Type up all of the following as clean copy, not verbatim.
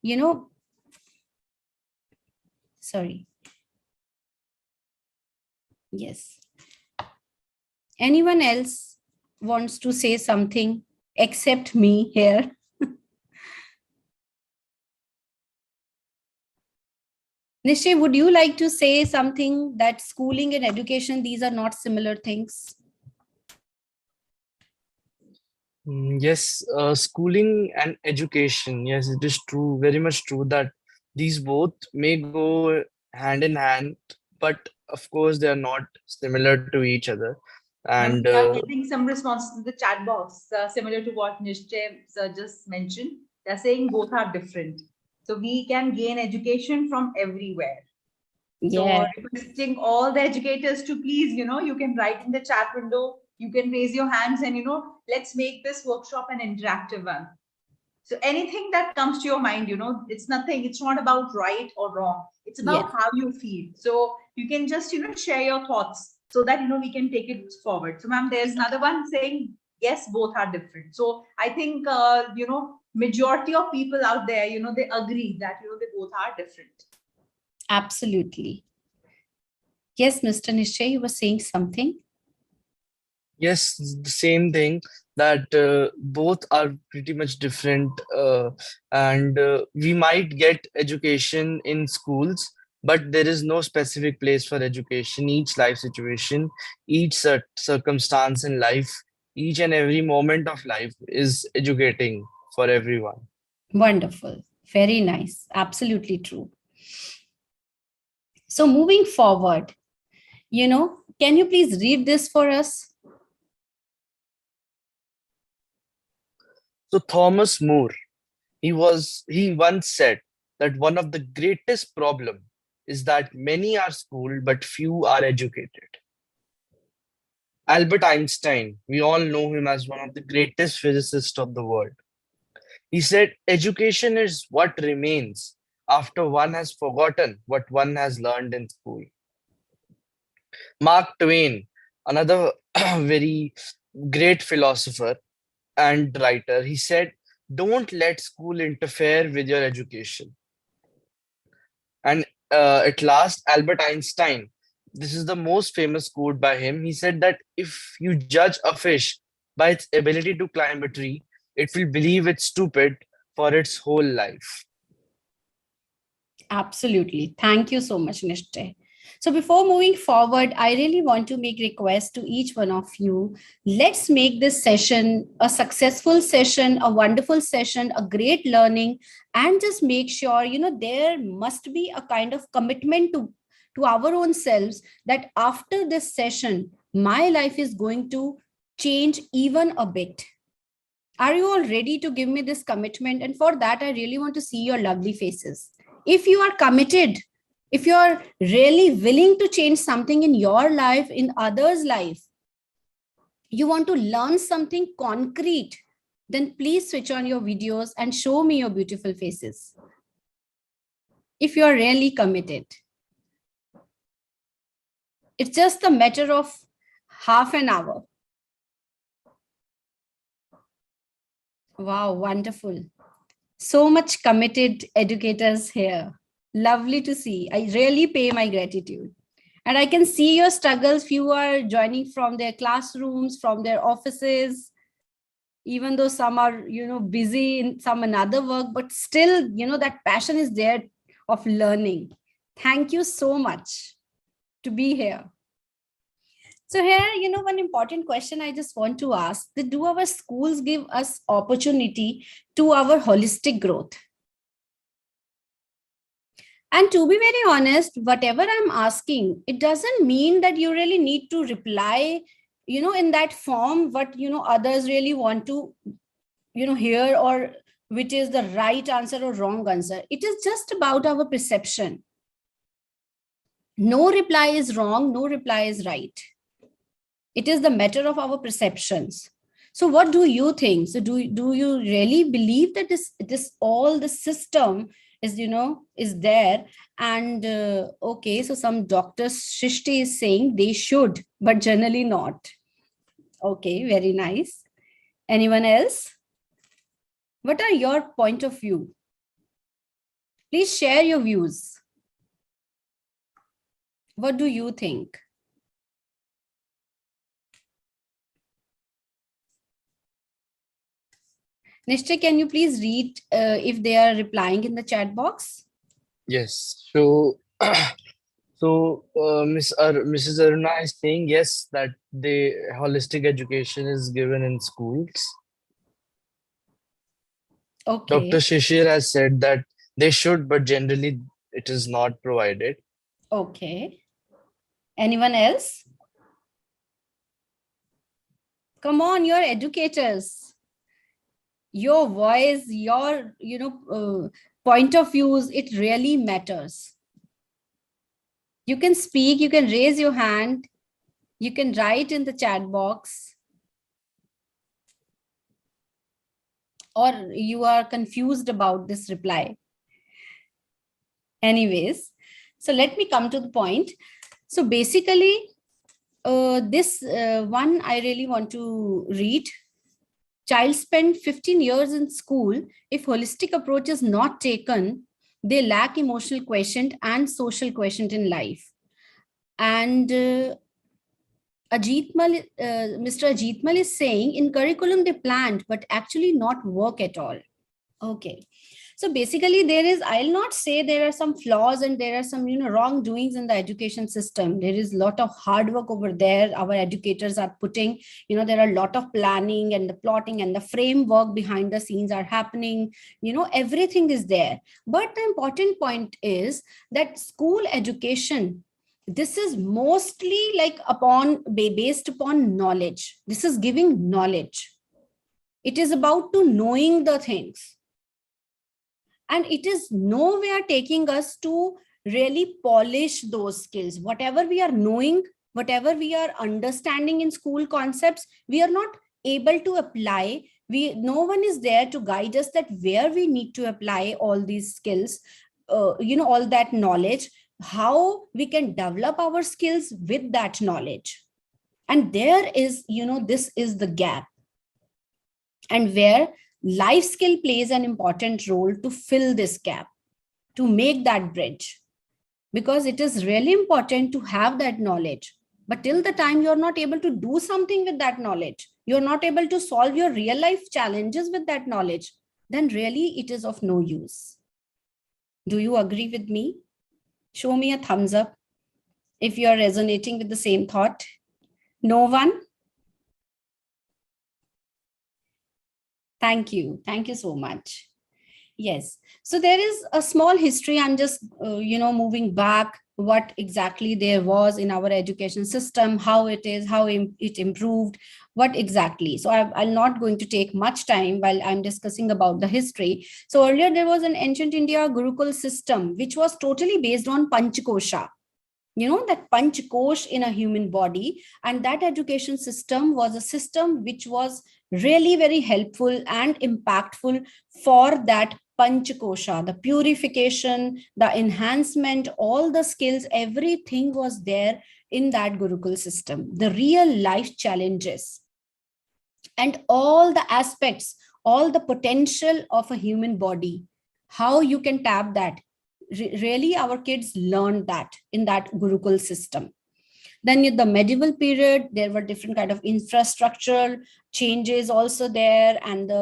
you know, sorry. Yes. Anyone else wants to say something except me here? Nishay, would you like to say something that schooling and education, these are not similar things? Yes, schooling and education. Yes, it is true, very much true that these both may go hand in hand, but of course they are not similar to each other. Ma'am, And we are getting some responses in the chat box, similar to what Nishchay sir just mentioned. They're saying both are different. So we can gain education from everywhere. Yeah. So requesting all the educators to please, you can write in the chat window, you can raise your hands and, let's make this workshop an interactive one. So anything that comes to your mind, it's nothing, it's not about right or wrong. It's about Yes. how you feel. So you can just, share your thoughts so that, we can take it forward. So ma'am, there's another one saying, yes, both are different. So I think, majority of people out there, they agree that, they both are different. Absolutely. Yes, Mr. Nishay, you were saying something? yes, the same thing that both are pretty much different, and we might get education in schools, but there is no specific place for education. Each life situation, each circumstance in life, each and every moment of life is educating for everyone. Wonderful. Very nice. Absolutely true. So moving forward, can you please read this for us? So Thomas More, he once said that one of the greatest problem is that many are schooled but few are educated. Albert Einstein, we all know him as one of the greatest physicists of the world. He said, education is what remains after one has forgotten what one has learned in school. Mark Twain, another very great philosopher and writer, he said, don't let school interfere with your education. And at last, Albert Einstein, this is the most famous quote by him. He said that if you judge a fish by its ability to climb a tree, it will believe it's stupid for its whole life. Absolutely. Thank you so much, Nishtay. So before moving forward, I really want to make requests to each one of you. Let's make this session a successful session, a wonderful session, a great learning, and just make sure, there must be a kind of commitment to our own selves that after this session, my life is going to change even a bit. Are you all ready to give me this commitment? And for that, I really want to see your lovely faces. If you are committed, if you're really willing to change something in your life, in others' life, you want to learn something concrete, then please switch on your videos and show me your beautiful faces. If you are really committed, it's just a matter of half an hour. Wow, wonderful. So much committed educators here. Lovely to see. I really pay my gratitude. And I can see your struggles. Few are joining from their classrooms, from their offices, even though some are, busy in some another work, but still, that passion is there of learning. Thank you so much to be here. So here, one important question I just want to ask, that do our schools give us opportunity to our holistic growth? And to be very honest, whatever I'm asking, it doesn't mean that you really need to reply, in that form, what, others really want to, hear, or which is the right answer or wrong answer. It is just about our perception. No reply is wrong, no reply is right. It is the matter of our perceptions. So what do you think? So do you really believe that this all the system is, is there? And okay, so some doctors, Shrishti is saying they should, but generally not. Okay, very nice. Anyone else? What are your point of view? Please share your views. What do you think? Nishchay, can you please read if they are replying in the chat box? Yes. So, Mrs. Aruna is saying yes, that the holistic education is given in schools. Okay. Dr. Shishir has said that they should, but generally it is not provided. Okay. Anyone else? Come on, you're educators. Your voice, your point of views, it really matters. You can speak, you can raise your hand, you can write in the chat box, or you are confused about this reply. Anyways, so let me come to the point. So basically, this one I really want to read. Child spend 15 years in school. If holistic approach is not taken, they lack emotional quotient and social quotient in life. And Mr. Ajitmal is saying in curriculum they planned, but actually not work at all. Okay. So basically I'll not say there are some flaws and there are some, wrongdoings in the education system. There is a lot of hard work over there. Our educators are putting, there are a lot of planning and the plotting and the framework behind the scenes are happening. Everything is there. But the important point is that school education, this is mostly like based upon knowledge. This is giving knowledge. It is about to knowing the things. And it is nowhere taking us to really polish those skills. Whatever we are knowing, whatever we are understanding in school concepts, we are not able to apply. No one is there to guide us that where we need to apply all these skills, all that knowledge, how we can develop our skills with that knowledge. And there is, this is the gap. And where life skill plays an important role to fill this gap, to make that bridge, because it is really important to have that knowledge. But till the time you're not able to do something with that knowledge, you're not able to solve your real life challenges with that knowledge, then really it is of no use. Do you agree with me? Show me a thumbs up if you're resonating with the same thought. No one? Thank you. Thank you so much. Yes. So there is a small history. I'm just, moving back what exactly there was in our education system, how it is, how it improved, what exactly. So I'm not going to take much time while I'm discussing about the history. So earlier there was an ancient India Gurukul system, which was totally based on Panchakosha. That Panchakosh in a human body, and that education system was a system which was really very helpful and impactful for that Panchakosha, the purification, the enhancement, all the skills, everything was there in that Gurukul system, the real life challenges and all the aspects, all the potential of a human body, how you can tap that. Really, our kids learned that in that Gurukul system. Then in the medieval period, there were different kind of infrastructural changes also there, and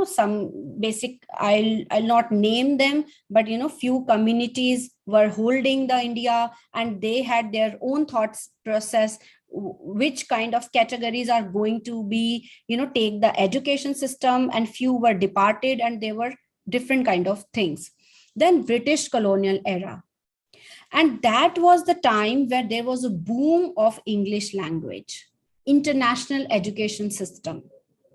some basic, I'll not name them, but few communities were holding the India, and they had their own thoughts process, which kind of categories are going to be, take the education system, and few were departed, and they were different kind of things. Then British colonial era. And that was the time where there was a boom of English language, international education system.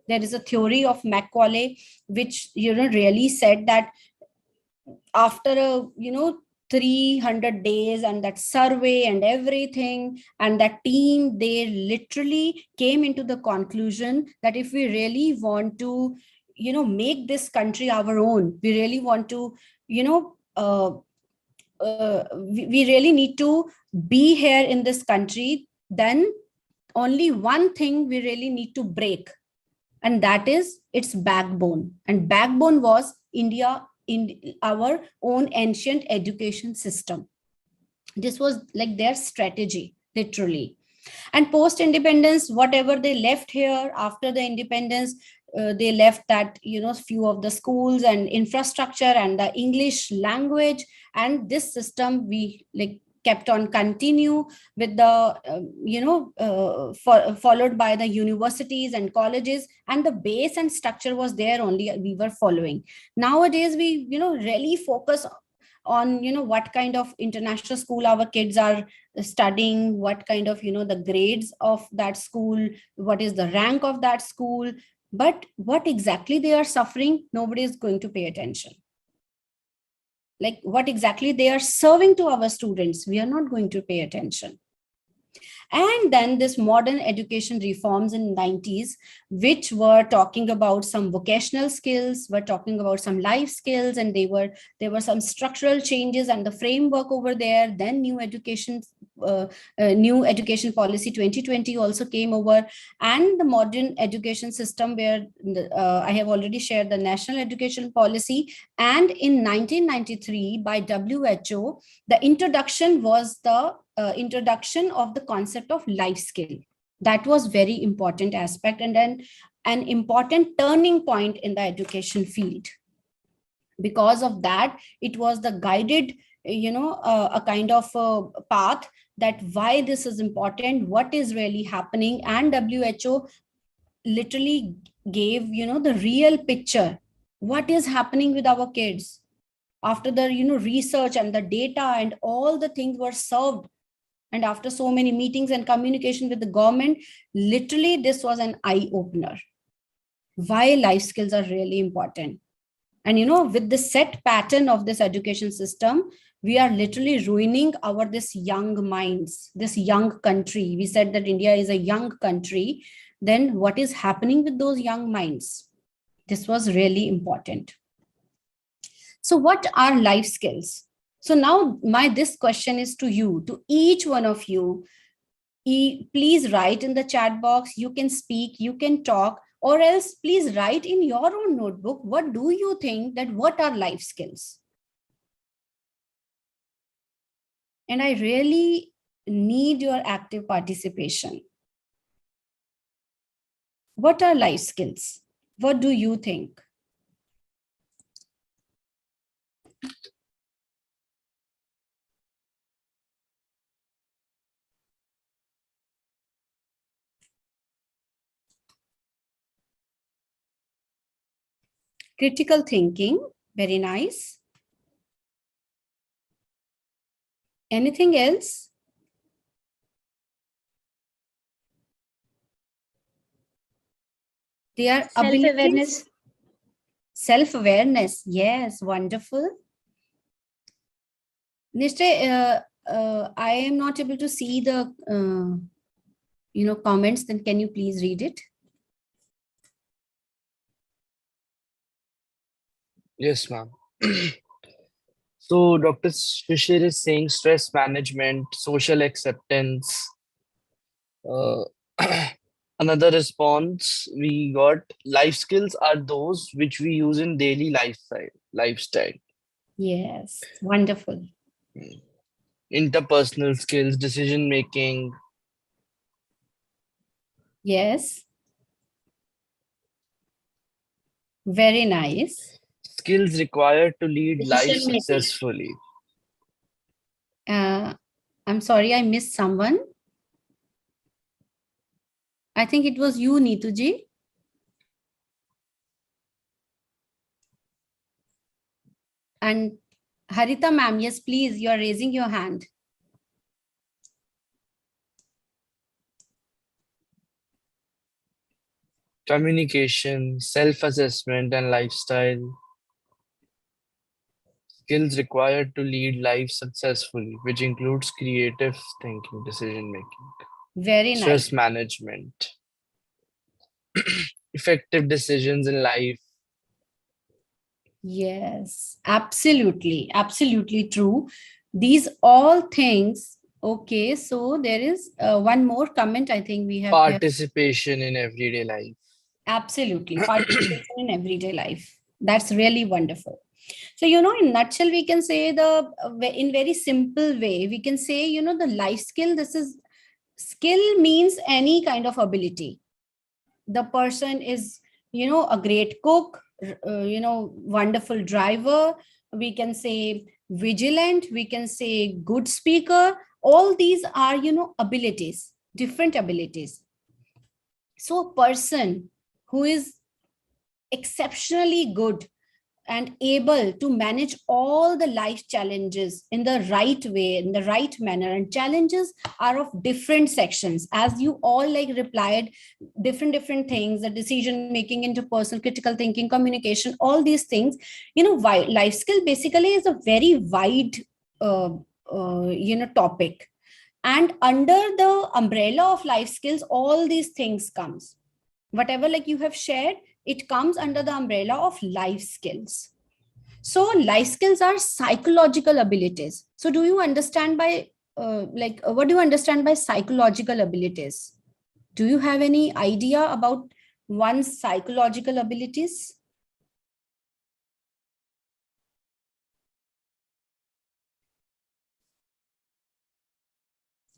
There is a theory of Macaulay, which, really said that after a, 300 days and that survey and everything, and that team, they literally came into the conclusion that if we really want to, make this country our own, we really want to, we really need to be here in this country, then only one thing we really need to break, and that is its backbone. And backbone was in our own ancient education system. This was like their strategy, literally. And post independence, whatever they left here after the independence, they left that, few of the schools and infrastructure and the English language, and this system we like kept on continue with the followed by the universities and colleges, and the base and structure was there only, we were following. Nowadays we really focus on what kind of international school our kids are studying, what kind of the grades of that school, what is the rank of that school, but what exactly they are suffering, nobody is going to pay attention. Like what exactly they are serving to our students, we are not going to pay attention. And then this modern education reforms in 90s, which were talking about some vocational skills, were talking about some life skills, and there were some structural changes and the framework over there. Then new education policy 2020 also came over, and the modern education system where I have already shared the national education policy. And in 1993 by WHO, the introduction was the introduction of the concept of life skill. That was very important aspect, and then an important turning point in the education field. Because of that, it was the guided a kind of path that why this is important, what is really happening. And WHO literally gave the real picture, what is happening with our kids after the research and the data and all the things were served. And after so many meetings and communication with the government, literally this was an eye opener, why life skills are really important. And with the set pattern of this education system, we are literally ruining our this young minds, this young country. We said that India is a young country. Then what is happening with those young minds? This was really important. So what are life skills? So now this question is to you, to each one of you. Please write in the chat box. You can speak, you can talk, or else please write in your own notebook. What do you think that what are life skills? And I really need your active participation. What are life skills? What do you think? Critical thinking, very nice. Anything else? They are self-awareness. Self-awareness, yes, wonderful. Nishte, I am not able to see the comments. Then can you please read it? Yes, ma'am. So Dr. Shishir is saying stress management, social acceptance. Another response we got, life skills are those which we use in daily lifestyle. Yes, wonderful. Interpersonal skills, decision making. Yes. Very nice. Skills required to lead life Decision making. successfully. I'm sorry, I missed someone. I think it was you, Neetuji. And Harita ma'am, yes, please, you are raising your hand. Communication, self-assessment, and lifestyle. Skills required to lead life successfully, which includes creative thinking, decision making, Very nice. stress management, effective decisions in life. Yes, absolutely. Absolutely true. These all things. Okay, so there is one more comment I think we have. Participation in everyday life. Absolutely. Participation in everyday life. That's really wonderful. So, in nutshell, we can say in very simple way, we can say, the life skill, skill means any kind of ability. The person is, a great cook, wonderful driver, we can say vigilant, we can say good speaker. All these are, abilities, different abilities. So a person who is exceptionally good and able to manage all the life challenges in the right way, in the right manner, and challenges are of different sections, as you all like replied, different things, the decision making, interpersonal, critical thinking, communication, all these things. Life skill basically is a very wide topic, and under the umbrella of life skills, all these things comes. Whatever like you have shared, it comes under the umbrella of life skills. So life skills are psychological abilities. So do you understand by what do you understand by psychological abilities? Do you have any idea about one's psychological abilities?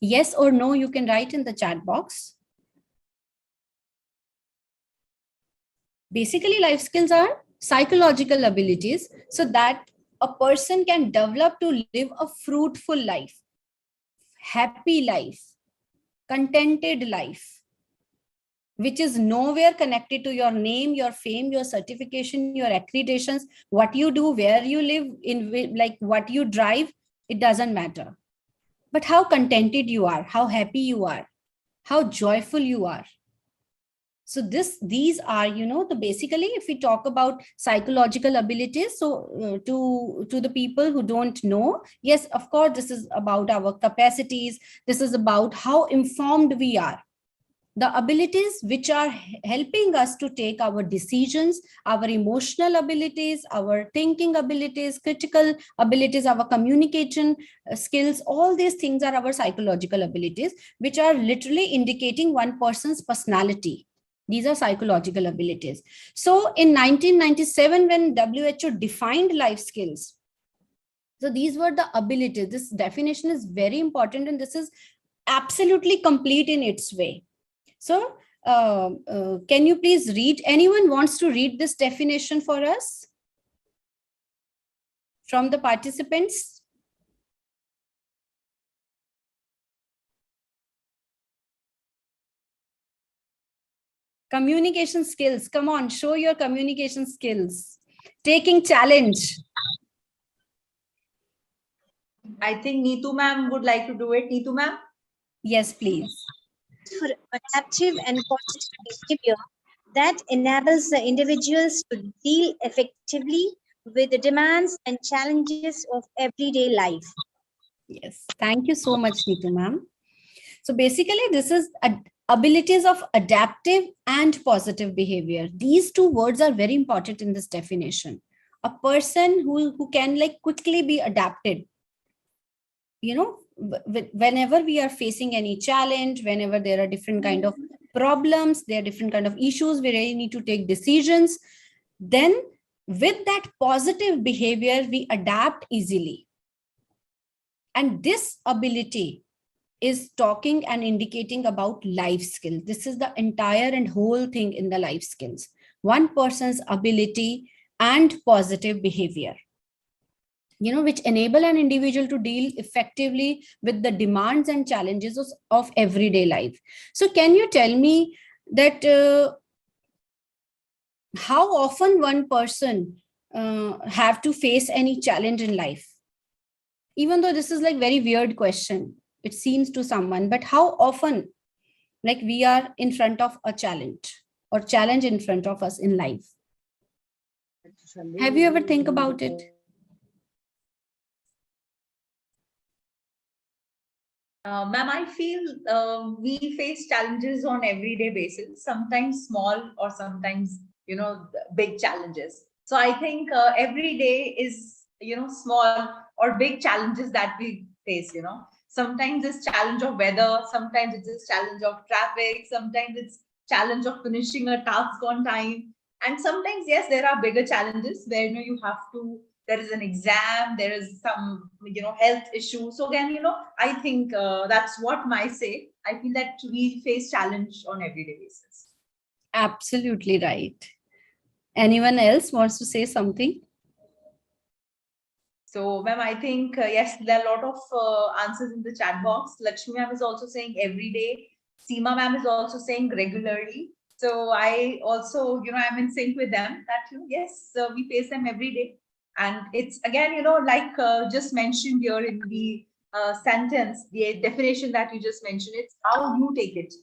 Yes or no, you can write in the chat box. Basically, life skills are psychological abilities so that a person can develop to live a fruitful life, happy life, contented life, which is nowhere connected to your name, your fame, your certification, your accreditations, what you do, where you live, in like what you drive, it doesn't matter. But how contented you are, how happy you are, how joyful you are. So these are, the basically, if we talk about psychological abilities, so to the people who don't know, yes, of course, this is about our capacities. This is about how informed we are. The abilities which are helping us to take our decisions, our emotional abilities, our thinking abilities, critical abilities, our communication skills, all these things are our psychological abilities, which are literally indicating one person's personality. These are psychological abilities. So in 1997, when WHO defined life skills, so these were the abilities. This definition is very important, and this is absolutely complete in its way. So can you please read? Anyone wants to read this definition for us from the participants? Communication skills. Come on, show your communication skills. Taking challenge. I think Neetu ma'am would like to do it. Neetu ma'am? Yes, please. For adaptive and positive behavior that enables the individuals to deal effectively with the demands and challenges of everyday life. Yes, thank you so much, Neetu ma'am. So basically, this is abilities of adaptive and positive behavior. These two words are very important in this definition. A person who can like quickly be adapted. Whenever we are facing any challenge, whenever there are different kind of problems, there are different kind of issues, we really need to take decisions. Then with that positive behavior, we adapt easily. And this ability is talking and indicating about life skills. This is the entire and whole thing in the life skills. One person's ability and positive behavior, which enable an individual to deal effectively with the demands and challenges of everyday life. So can you tell me that how often one person have to face any challenge in life? Even though this is like very weird question, it seems to someone, but how often like we are in front of a challenge or challenge in front of us in life? Have you ever think about it? Ma'am, I feel we face challenges on everyday basis, sometimes small or sometimes, big challenges. So I think every day is, small or big challenges that we face, Sometimes it's challenge of weather, sometimes it's this challenge of traffic, sometimes it's challenge of finishing a task on time. And sometimes, yes, there are bigger challenges where you have to there is an exam, there is some, health issue. So again, I think that's what my say. I feel that we face challenge on everyday basis. Absolutely right. Anyone else wants to say something? So, ma'am, I think, yes, there are a lot of answers in the chat box. Lakshmi ma'am is also saying every day. Seema ma'am is also saying regularly. So I also, I'm in sync with them that, yes, we face them every day. And it's again, like just mentioned here in the sentence, the definition that you just mentioned, it's how you take it,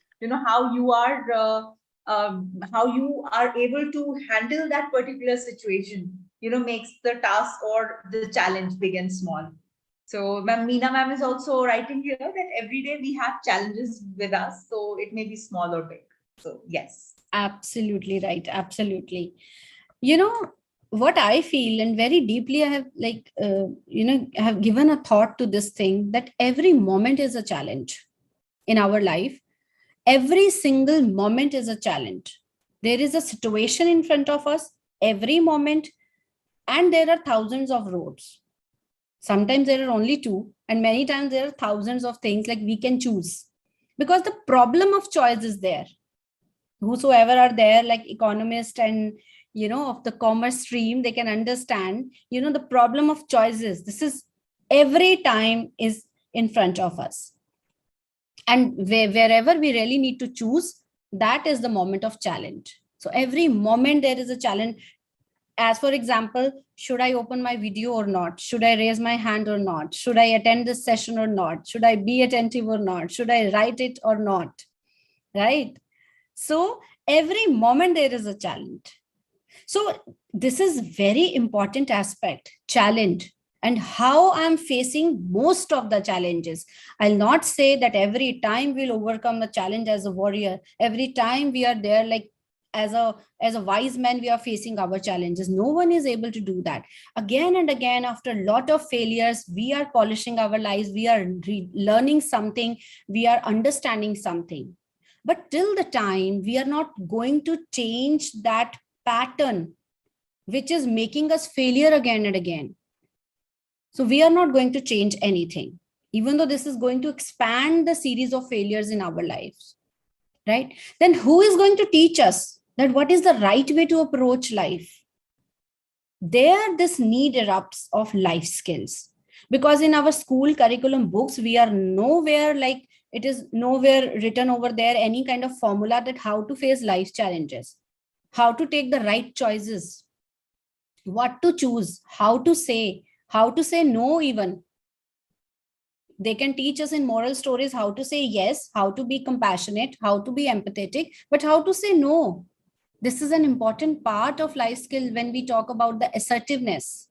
how you are able to handle that particular situation, makes the task or the challenge big and small. So ma'am, Meena ma'am is also writing here that every day we have challenges with us, so it may be small or big. So yes. Absolutely right. Absolutely. What I feel, and very deeply, I have I have given a thought to this thing, that every moment is a challenge in our life. Every single moment is a challenge. There is a situation in front of us every moment, and there are thousands of roads. Sometimes there are only two, and many times there are thousands of things like we can choose, because the problem of choice is there. Whosoever are there, like economists and of the commerce stream, they can understand the problem of choices. This is every time is in front of us, and wherever we really need to choose, that is the moment of challenge. So every moment there is a challenge. As for example, should I open my video or not? Should I raise my hand or not? Should I attend this session or not? Should I be attentive or not? Should I write it or not? Right? So every moment there is a challenge. So this is very important aspect, challenge, and how I'm facing most of the challenges. I'll not say that every time we'll overcome the challenge as a warrior. Every time we are there, like as a wise man, we are facing our challenges. No one is able to do that. Again and again, after a lot of failures, we are polishing our lives. We are learning something. We are understanding something. But till the time we are not going to change that pattern which is making us failure again and again, so we are not going to change anything, even though this is going to expand the series of failures in our lives, right? Then who is going to teach us that what is the right way to approach life? There this need erupts of life skills, because in our school curriculum books we are nowhere, like it is nowhere written over there any kind of formula that how to face life challenges, how to take the right choices, what to choose, how to say no. Even they can teach us in moral stories how to say yes, how to be compassionate, how to be empathetic, but how to say no, this is an important part of life skill when we talk about the assertiveness,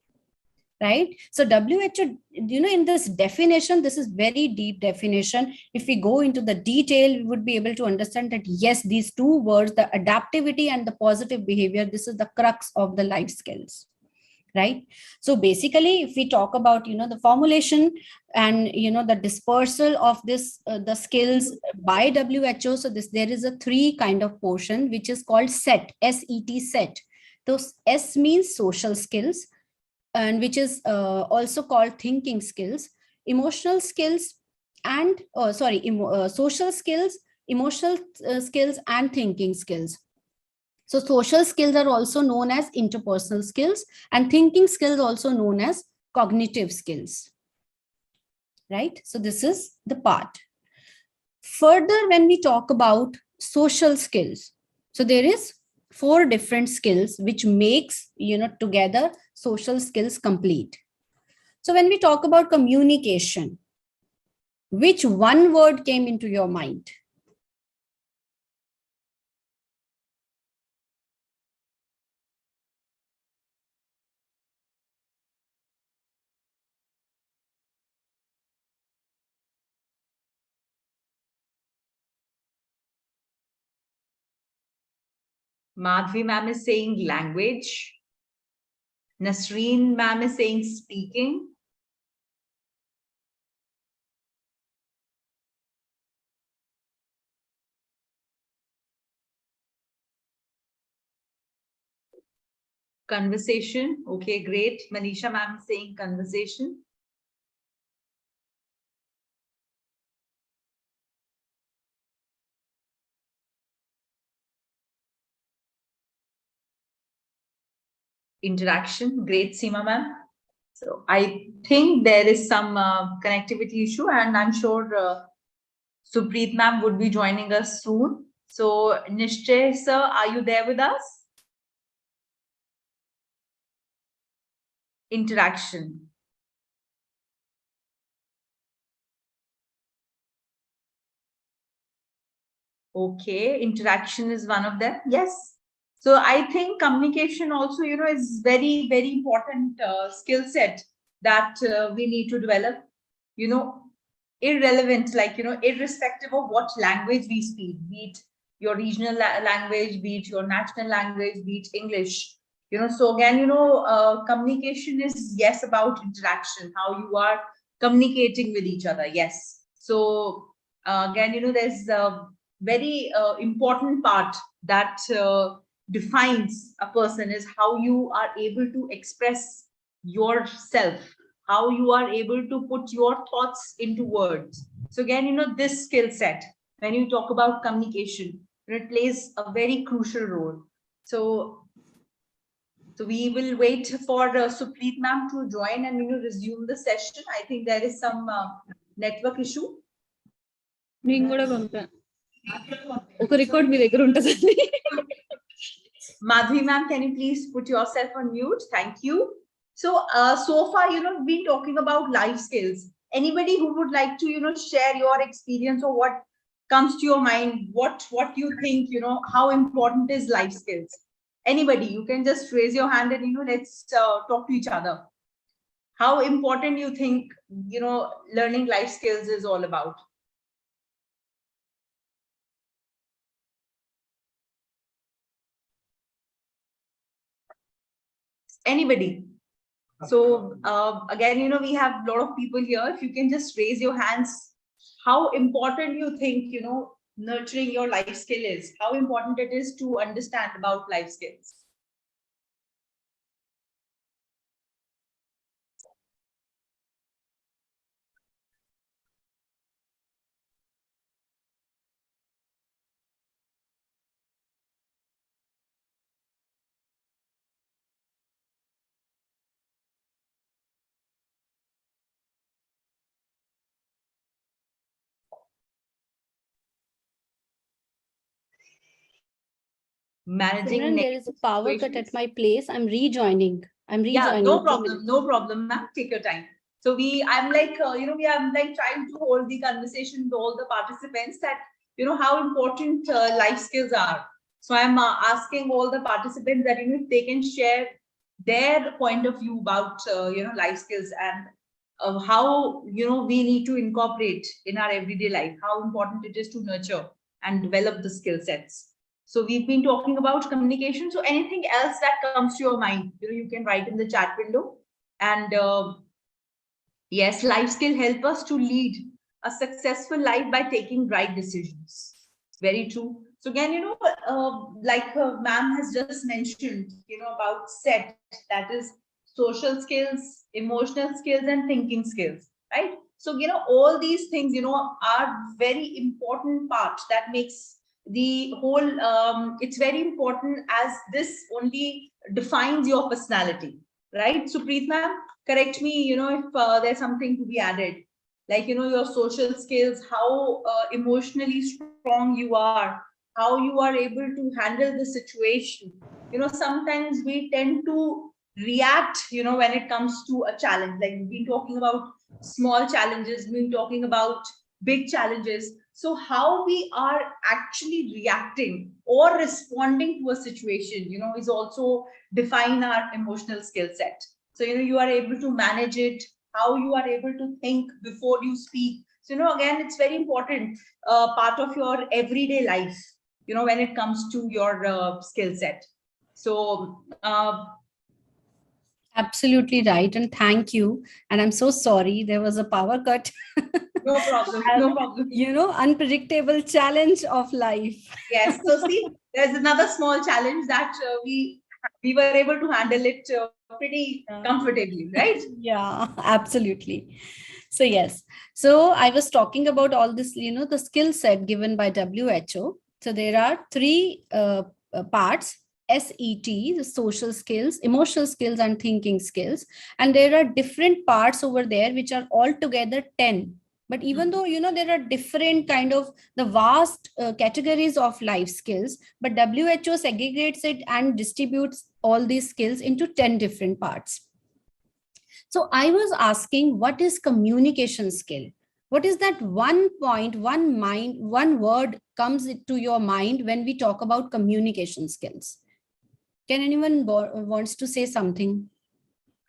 right? So WHO, in this definition, this is very deep definition. If we go into the detail, we would be able to understand that yes, these two words, the adaptivity and the positive behavior, this is the crux of the life skills, right? So basically, if we talk about the formulation and the dispersal of this the skills by WHO, so there is a three kind of portion which is called set, set. Those S means social skills, and which is also called thinking skills, emotional skills, and social skills, emotional skills, and thinking skills. So social skills are also known as interpersonal skills, and thinking skills also known as cognitive skills, right? So this is the part. Further, when we talk about social skills, so there is four different skills which makes together social skills complete. So when we talk about communication, which one word came into your mind? Madhvi ma'am is saying language. Nasreen ma'am is saying speaking. Conversation. Okay, great. Manisha ma'am is saying conversation. Interaction. Great, Seema ma'am. So I think there is some connectivity issue, and I'm sure Supreet ma'am would be joining us soon. So Nishchay sir, are you there with us? Interaction. Okay, interaction is one of them. Yes. So I think communication also, is very, very important skill set that we need to develop. Irrelevant, like, irrespective of what language we speak, be it your regional language, be it your national language, be it English. So again, communication is, yes, about interaction, how you are communicating with each other. Yes. So again, there's a very important part that defines a person is how you are able to express yourself, how you are able to put your thoughts into words. So again, this skill set, when you talk about communication, it plays a very crucial role. So we will wait for Supreet ma'am to join and resume the session. I think there is some network issue. ఒక record మీ దగ్గర ఉంటదండి. Madhvi ma'am, can you please put yourself on mute? Thank you. So so far, we've been talking about life skills. Anybody who would like to, share your experience or what comes to your mind, what you think, how important is life skills? Anybody, you can just raise your hand and, let's talk to each other. How important you think, learning life skills is all about? Anybody? So again, we have a lot of people here. If you can just raise your hands, how important you think, nurturing your life skill is, how important it is to understand about life skills. Managing. Simran, there is a power cut at my place. I'm rejoining. Yeah, no problem, ma'am. Take your time. So I'm like, I'm like trying to hold the conversation with all the participants that, how important life skills are. So I'm asking all the participants that, if they can share their point of view about, life skills and how, we need to incorporate in our everyday life, how important it is to nurture and develop the skill sets. So we've been talking about communication. So anything else that comes to your mind, you can write in the chat window. And yes, life skill help us to lead a successful life by taking right decisions. Very true. So again, like ma'am has just mentioned, about SET, that is social skills, emotional skills, and thinking skills, right? So, all these things, are very important part that makes the whole, it's very important, as this only defines your personality, right? Supreet ma'am, correct me, if there's something to be added, like, your social skills, how emotionally strong you are, how you are able to handle the situation. Sometimes we tend to react, when it comes to a challenge, like we've been talking about small challenges, we've been talking about big challenges. So how we are actually reacting or responding to a situation, is also define our emotional skill set. So, you are able to manage it, how you are able to think before you speak. So, again, it's very important part of your everyday life, when it comes to your skill set. So, absolutely right. And thank you. And I'm so sorry. There was a power cut. No problem. No problem. Unpredictable challenge of life. Yes. So see, there's another small challenge that we we were able to handle it pretty comfortably, right? Yeah, absolutely. So yes, so I was talking about all this, the skill set given by WHO. So there are three parts: SET, the social skills, emotional skills, and thinking skills. And there are different parts over there which are altogether 10. But even though there are different kind of the vast categories of life skills, but WHO segregates it and distributes all these skills into 10 different parts. So I was asking, what is communication skill? What is that one point, one word comes to your mind when we talk about communication skills? Can anyone wants to say something?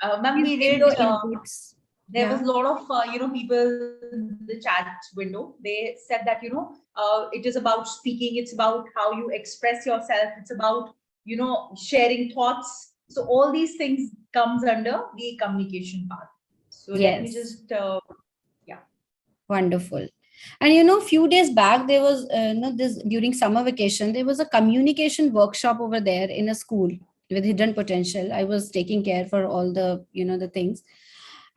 Ma'am, we Give did. your inputs. There Yeah. was a lot of people in the chat window. They said that it is about speaking. It's about how you express yourself. It's about sharing thoughts. So all these things comes under the communication part. So let me Yes. just Wonderful. And few days back, there was this during summer vacation, there was a communication workshop over there in a school with hidden potential. I was taking care for all the the things.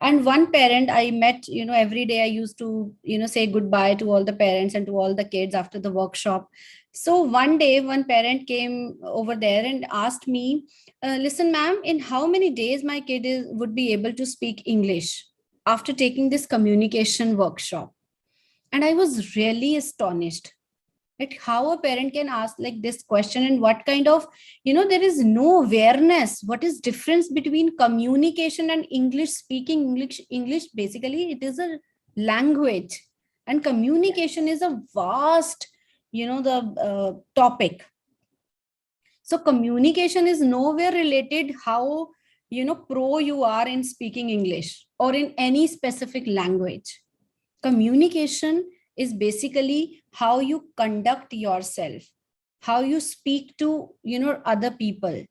And one parent I met, every day I used to say goodbye to all the parents and to all the kids after the workshop. So one day one parent came over there and asked me, listen ma'am, in how many days my kid would be able to speak English after taking this communication workshop? And I was really astonished at how a parent can ask like this question, and what kind of there is no awareness what is difference between communication and English speaking. English basically it is a language, and communication is a vast the topic. So communication is nowhere related how pro you are in speaking English or in any specific language. Communication is basically how you conduct yourself, how you speak to other people.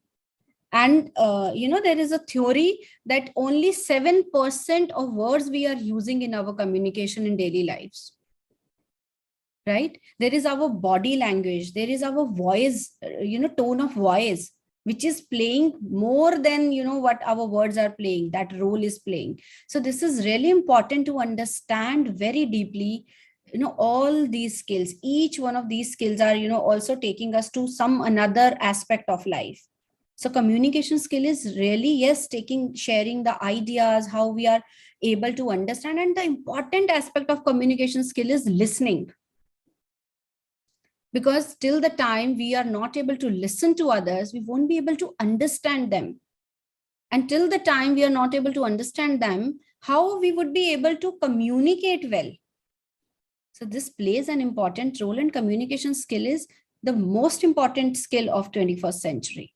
And there is a theory that only 7% of words we are using in our communication in daily lives, right? There is our body language, there is our voice, tone of voice, which is playing more than what our words are playing, that role is playing. So this is really important to understand very deeply all these skills. Each one of these skills are also taking us to some another aspect of life. So communication skill is really, yes, sharing the ideas, how we are able to understand. And the important aspect of communication skill is listening, because till the time we are not able to listen to others, we won't be able to understand them. And till the time we are not able to understand them, how we would be able to communicate well? So this plays an important role, and communication skill is the most important skill of 21st century.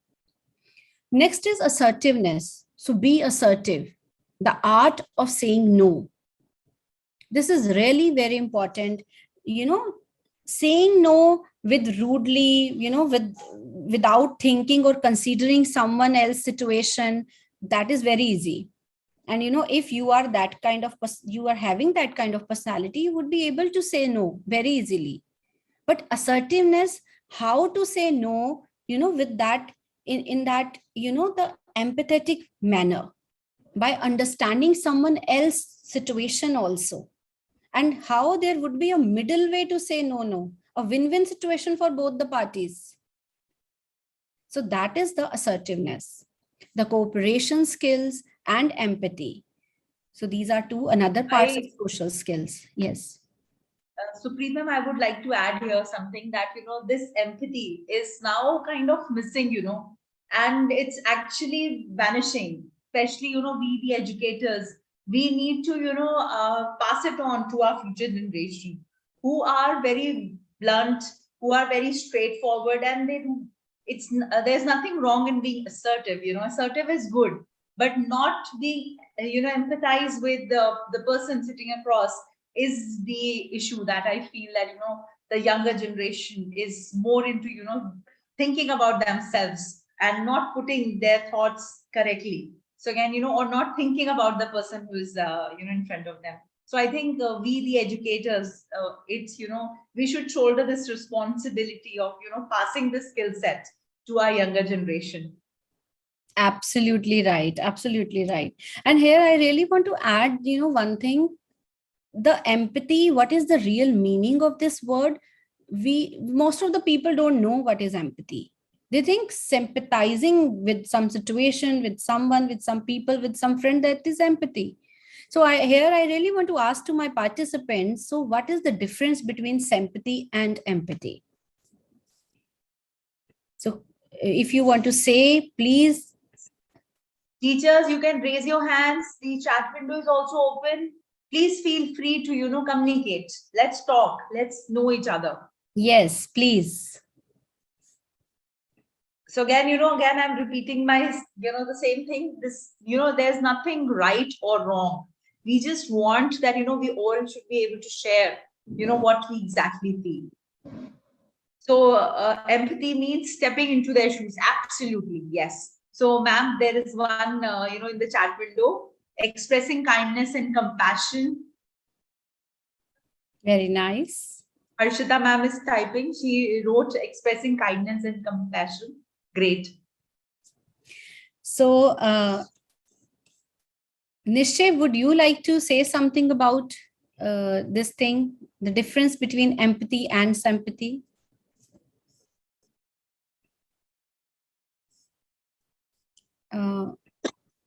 Next is assertiveness. So be assertive, the art of saying no. This is really very important. Saying no with rudely, without thinking or considering someone else's situation, that is very easy. And if you are that kind of you are having that kind of personality, you would be able to say no very easily. But assertiveness, how to say no with that in that the empathetic manner, by understanding someone else's situation also, and how there would be a middle way to say no, a win-win situation for both the parties. So that is the assertiveness, the cooperation skills and empathy. So these are another parts of social skills. Yes. So Preetham, I would like to add here something that, this empathy is now kind of missing, and it's actually vanishing, especially, we, the educators, we need to, pass it on to our future generation who are very blunt, who are very straightforward, and there's nothing wrong in being assertive, assertive is good, but not being, empathize with the person sitting across is the issue that I feel that the younger generation is more into thinking about themselves and not putting their thoughts correctly. So again, or not thinking about the person who is in front of them. So I think we, the educators, it's we should shoulder this responsibility of passing the skill set to our younger generation. Absolutely right. Absolutely right. And here I really want to add, one thing, the empathy, what is the real meaning of this word? Most of the people don't know what is empathy. They think sympathizing with some situation, with someone, with some people, with some friend, that is empathy. So I really want to ask to my participants, so what is the difference between sympathy and empathy? So if you want to say, please. Teachers, you can raise your hands. The chat window is also open. Please feel free to, communicate. Let's talk. Let's know each other. Yes, please. So again, I'm repeating my, the same thing. This, there's nothing right or wrong. We just want that, we all should be able to share, what we exactly feel. So empathy means stepping into their shoes. Absolutely, yes. So, ma'am, there is one, in the chat window, expressing kindness and compassion. Very nice. Harshita ma'am is typing. She wrote expressing kindness and compassion. Great. So, Nishay, would you like to say something about this thing, the difference between empathy and sympathy?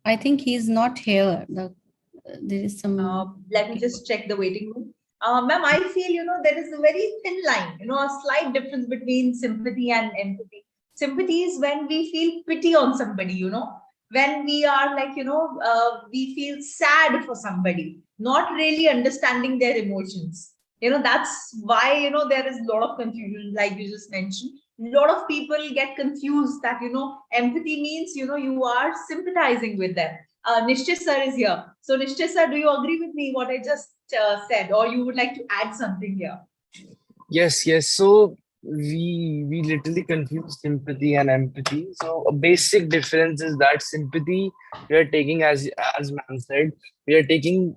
I think he's not here. There is some. Let me just check the waiting room. Ma'am, I feel, there is a very thin line, a slight difference between sympathy and empathy. Sympathy is when we feel pity on somebody, when we are like, we feel sad for somebody, not really understanding their emotions. That's why, there is a lot of confusion, like you just mentioned. A lot of people get confused that, empathy means, you are sympathizing with them. Nishchit sir is here. So Nishchit sir, do you agree with me what I just said, or you would like to add something here? Yes, yes. So we literally confuse sympathy and empathy. So a basic difference is that sympathy we are taking, as ma'am said, we are taking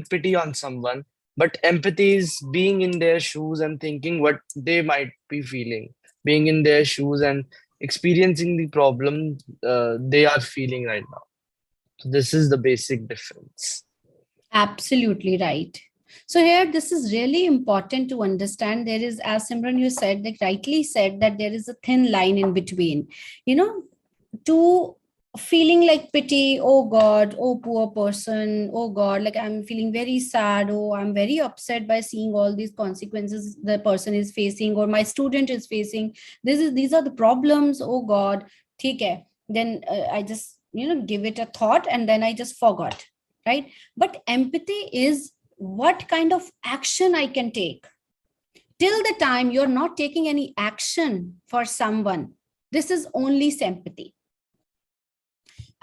pity on someone, but empathy is being in their shoes and thinking what they might be feeling, being in their shoes and experiencing the problem they are feeling right now. So this is the basic difference. Absolutely right. So here, this is really important to understand. There is, as Simran, you said, like rightly said, that there is a thin line in between, to feeling like pity. Oh God, oh poor person. Oh God, like I'm feeling very sad. Oh, I'm very upset by seeing all these consequences the person is facing or my student is facing. These are the problems. Oh God, theek hai. Then I just, give it a thought and then I just forgot. Right. But empathy is what kind of action I can take. Till the time you're not taking any action for someone, this is only sympathy.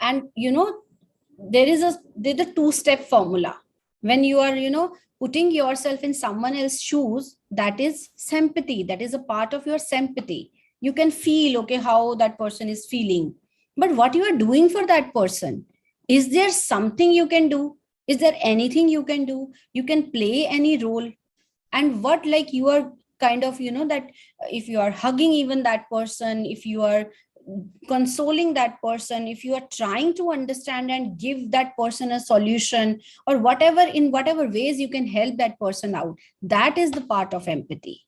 And there's a two-step formula. When you are putting yourself in someone else's shoes, that is sympathy. That is a part of your sympathy. You can feel, okay, how that person is feeling. But what you are doing for that person, is there something you can do? Is there anything you can do? You can play any role. And what, like, you are kind of, that if you are hugging even that person, if you are consoling that person, if you are trying to understand and give that person a solution, or whatever, in whatever ways you can help that person out, that is the part of empathy.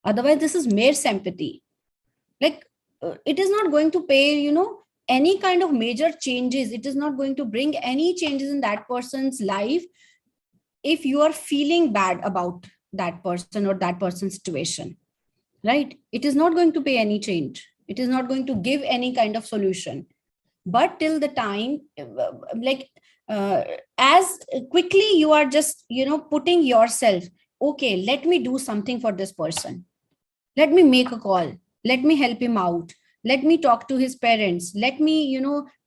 Otherwise, this is mere sympathy. Like, it is not going to pay, any kind of major changes. It is not going to bring any changes in that person's life if you are feeling bad about that person or that person's situation, right? It is not going to pay any change. It is not going to give any kind of solution. But till the time, as quickly you are just, putting yourself, okay, let me do something for this person. Let me make a call. Let me help him out. Let me talk to his parents. Let me,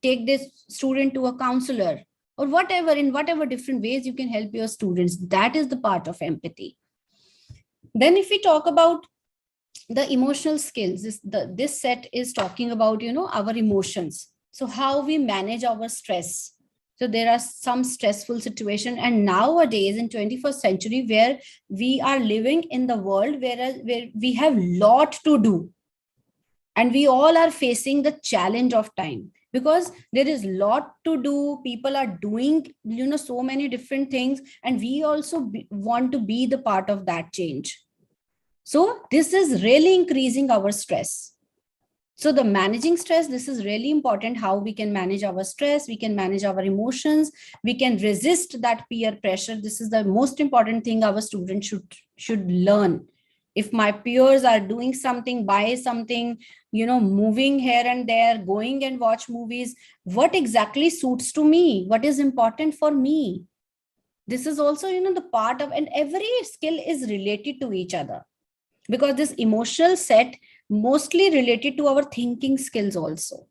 take this student to a counselor, or whatever, in whatever different ways you can help your students. That is the part of empathy. Then if we talk about the emotional skills, this set is talking about, our emotions. So how we manage our stress. So there are some stressful situations, and nowadays in 21st century, where we are living in the world where we have lot to do. And we all are facing the challenge of time, because there is lot to do. People are doing, so many different things, and we also want to be the part of that change. So this is really increasing our stress. So the managing stress, this is really important, how we can manage our stress, we can manage our emotions, we can resist that peer pressure. This is the most important thing our students should learn. If my peers are doing something, buy something, moving here and there, going and watch movies, what exactly suits to me? What is important for me? This is also, the part of, and every skill is related to each other, because this emotional set mostly related to our thinking skills also,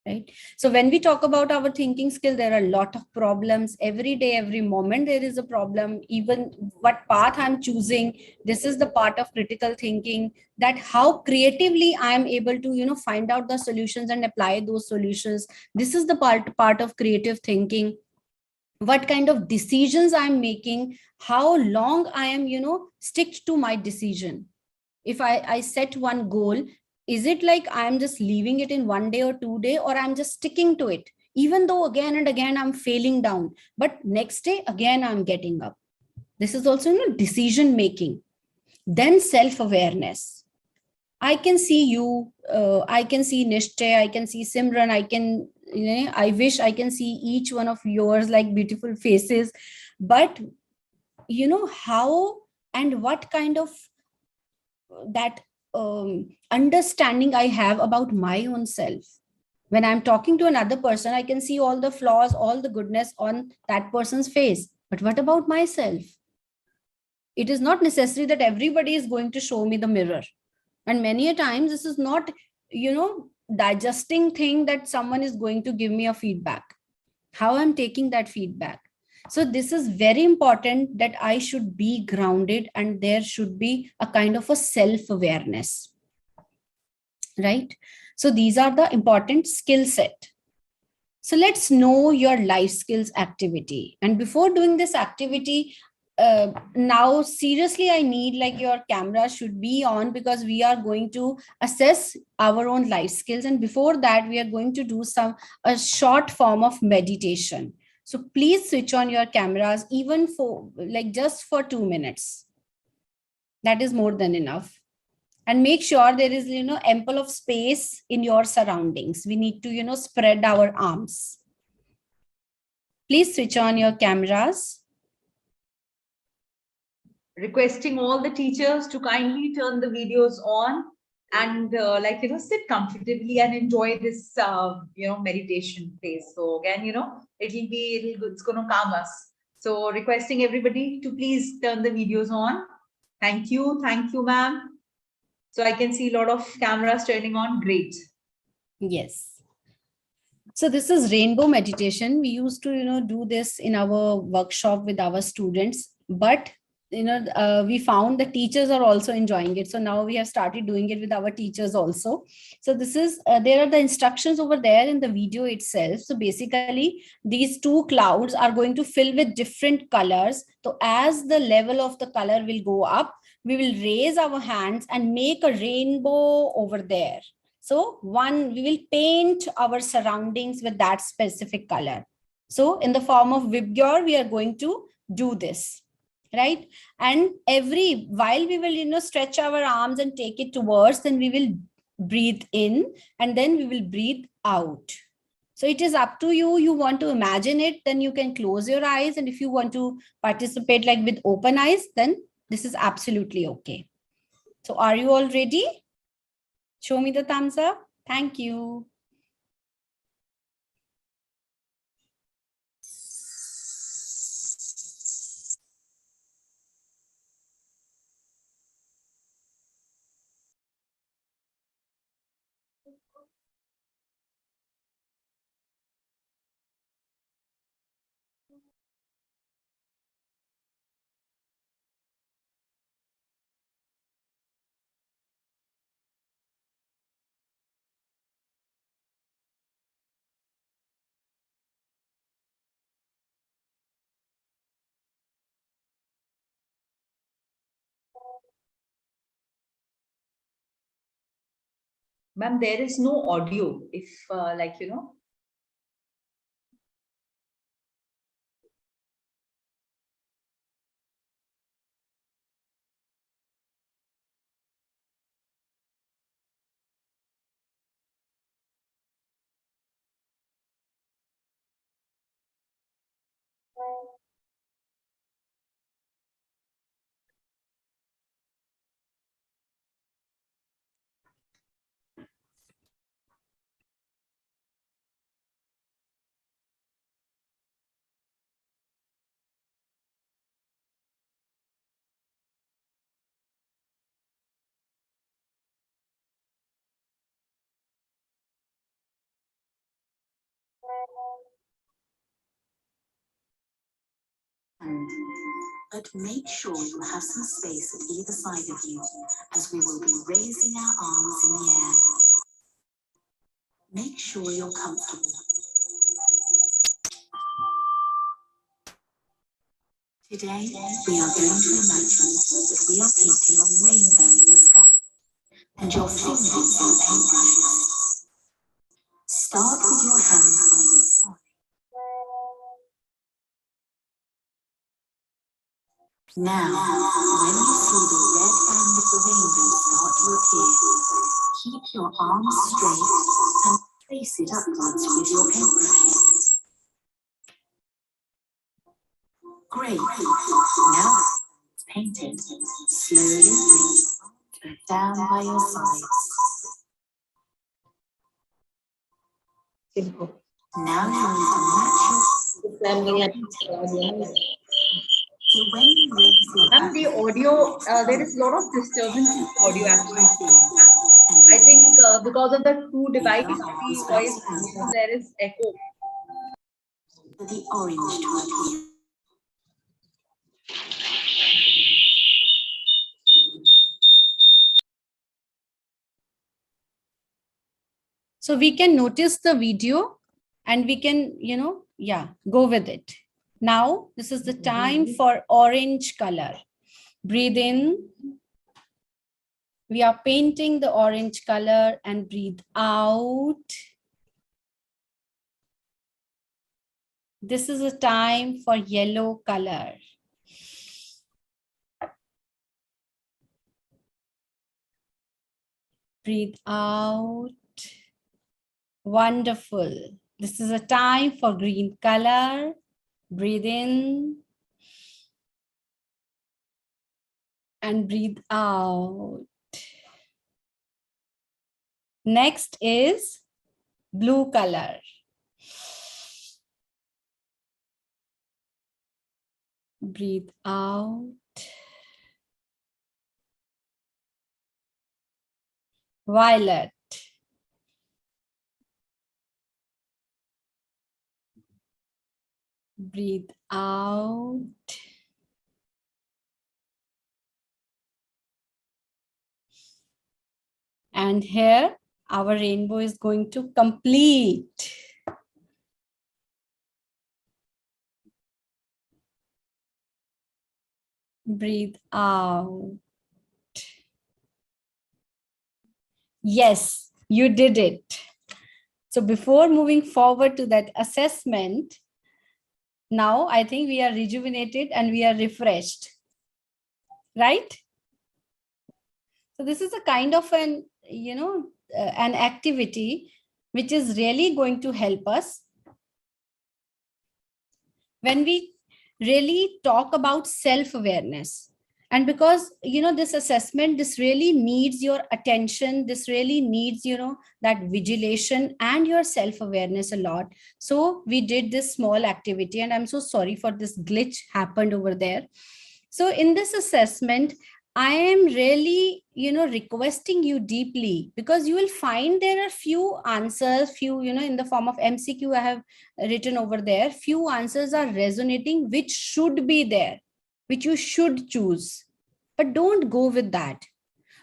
right? So when we talk about our thinking skill, there are a lot of problems every day, every moment there is a problem. Even what path I'm choosing, this is the part of critical thinking, that how creatively I am able to find out the solutions and apply those solutions. This is the part of creative thinking. What kind of decisions I'm making, how long I am stick to my decision. If I set one goal, is it like I'm just leaving it in 1 day or 2 day, or I'm just sticking to it, even though again and again I'm failing down, but next day again I'm getting up. This is also decision making. Then self awareness. I can see you, I can see Nishtay, I can see Simran, I can, I wish I can see each one of yours like beautiful faces. But, how and what kind of that understanding I have about my own self. When I'm talking to another person, I can see all the flaws, all the goodness on that person's face. But what about myself? It is not necessary that everybody is going to show me the mirror. And many a times this is not digesting thing that someone is going to give me a feedback, how I'm taking that feedback. So this is very important, that I should be grounded, and there should be a kind of a self awareness, right? So these are the important skill set. So let's know your life skills activity. And before doing this activity, now seriously, I need like your camera should be on, because we are going to assess our own life skills. And before that, we are going to do a short form of meditation. So please switch on your cameras, even for like just for 2 minutes. That is more than enough. And make sure there is ample of space in your surroundings. We need to spread our arms. Please switch on your cameras. Requesting all the teachers to kindly turn the videos on and sit comfortably and enjoy this meditation phase. So again, it's going to calm us. So requesting everybody to please turn the videos on. Thank you, ma'am. So I can see a lot of cameras turning on. Great. Yes. So this is rainbow meditation. We used to do this in our workshop with our students, but we found the teachers are also enjoying it. So now we have started doing it with our teachers also. So this is there are the instructions over there in the video itself. So basically these two clouds are going to fill with different colors. So as the level of the color will go up, we will raise our hands and make a rainbow over there. So we will paint our surroundings with that specific color. So in the form of Vibgyor, we are going to do this, right? And while we will, stretch our arms and take it towards, then we will breathe in and then we will breathe out. So it is up to you. You want to imagine it, then you can close your eyes. And if you want to participate like with open eyes, then this is absolutely okay. So are you all ready? Show me the thumbs up. Thank you. Ma'am, there is no audio. If But make sure you have some space at either side of you, as we will be raising our arms in the air. Make sure you're comfortable. Today, we are going to imagine that we are painting a rainbow in the sky, and your fingers are paintbrushes. Start with your hands by your side. Now, when you see the red band of the rainbow start to appear, keep your arms straight and trace it upwards with your paintbrushes. Great. Now it's painted. Slowly bring it down by your sides. Now you need to match your so when you raise your ma'am, the audio, there is a lot of disturbance in the audio actually. I think because of the two devices, the voice, there is echo. for the orange to appear. So we can notice the video and we can, go with it. Now, this is the time for orange color. Breathe in. We are painting the orange color and breathe out. This is a time for yellow color. Breathe out. Wonderful. This is a time for green color. Breathe in. And breathe out. Next is blue color. Breathe out. Violet. Breathe out. And here our rainbow is going to complete. Breathe out. Yes, you did it. So before moving forward to that assessment, now I think we are rejuvenated and we are refreshed, right? So this is a kind of an activity which is really going to help us when we really talk about self-awareness. And because, this assessment, this really needs your attention. This really needs, that vigilation and your self-awareness a lot. So we did this small activity, and I'm so sorry for this glitch happened over there. So in this assessment, I am really, requesting you deeply, because you will find there are few answers, in the form of MCQ I have written over there. Few answers are resonating, which should be there, which you should choose. But don't go with that.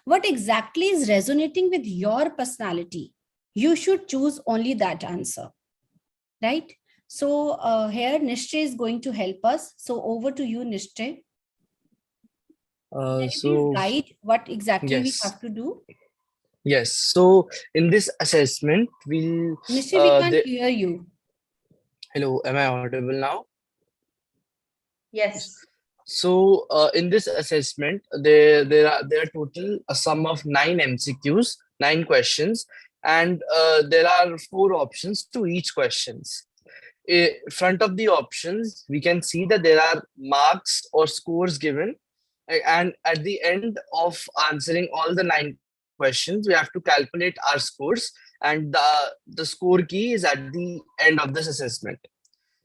What exactly is resonating with your personality? You should choose only that answer, right? So here Nishtay is going to help us. So over to you, Nishtay. Can you please guide what exactly we yes. have to do? Yes. So in this assessment, Nishti, we can't the hear you. hello, am I audible now? Yes. So in this assessment, there are total a sum of 9 MCQs, 9 questions, and there are 4 options to each questions. In front of the options, we can see that there are marks or scores given, and at the end of answering all the 9 questions, we have to calculate our scores, and the score key is at the end of this assessment.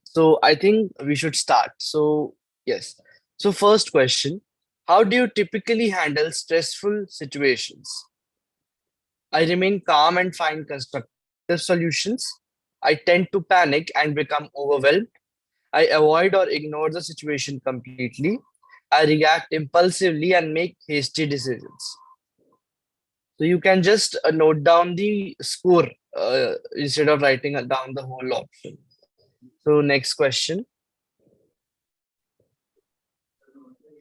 So I think we should start. So yes. So first question, how do you typically handle stressful situations? I remain calm and find constructive solutions. I tend to panic and become overwhelmed. I avoid or ignore the situation completely. I react impulsively and make hasty decisions. So you can just note down the score instead of writing down the whole option. So next question.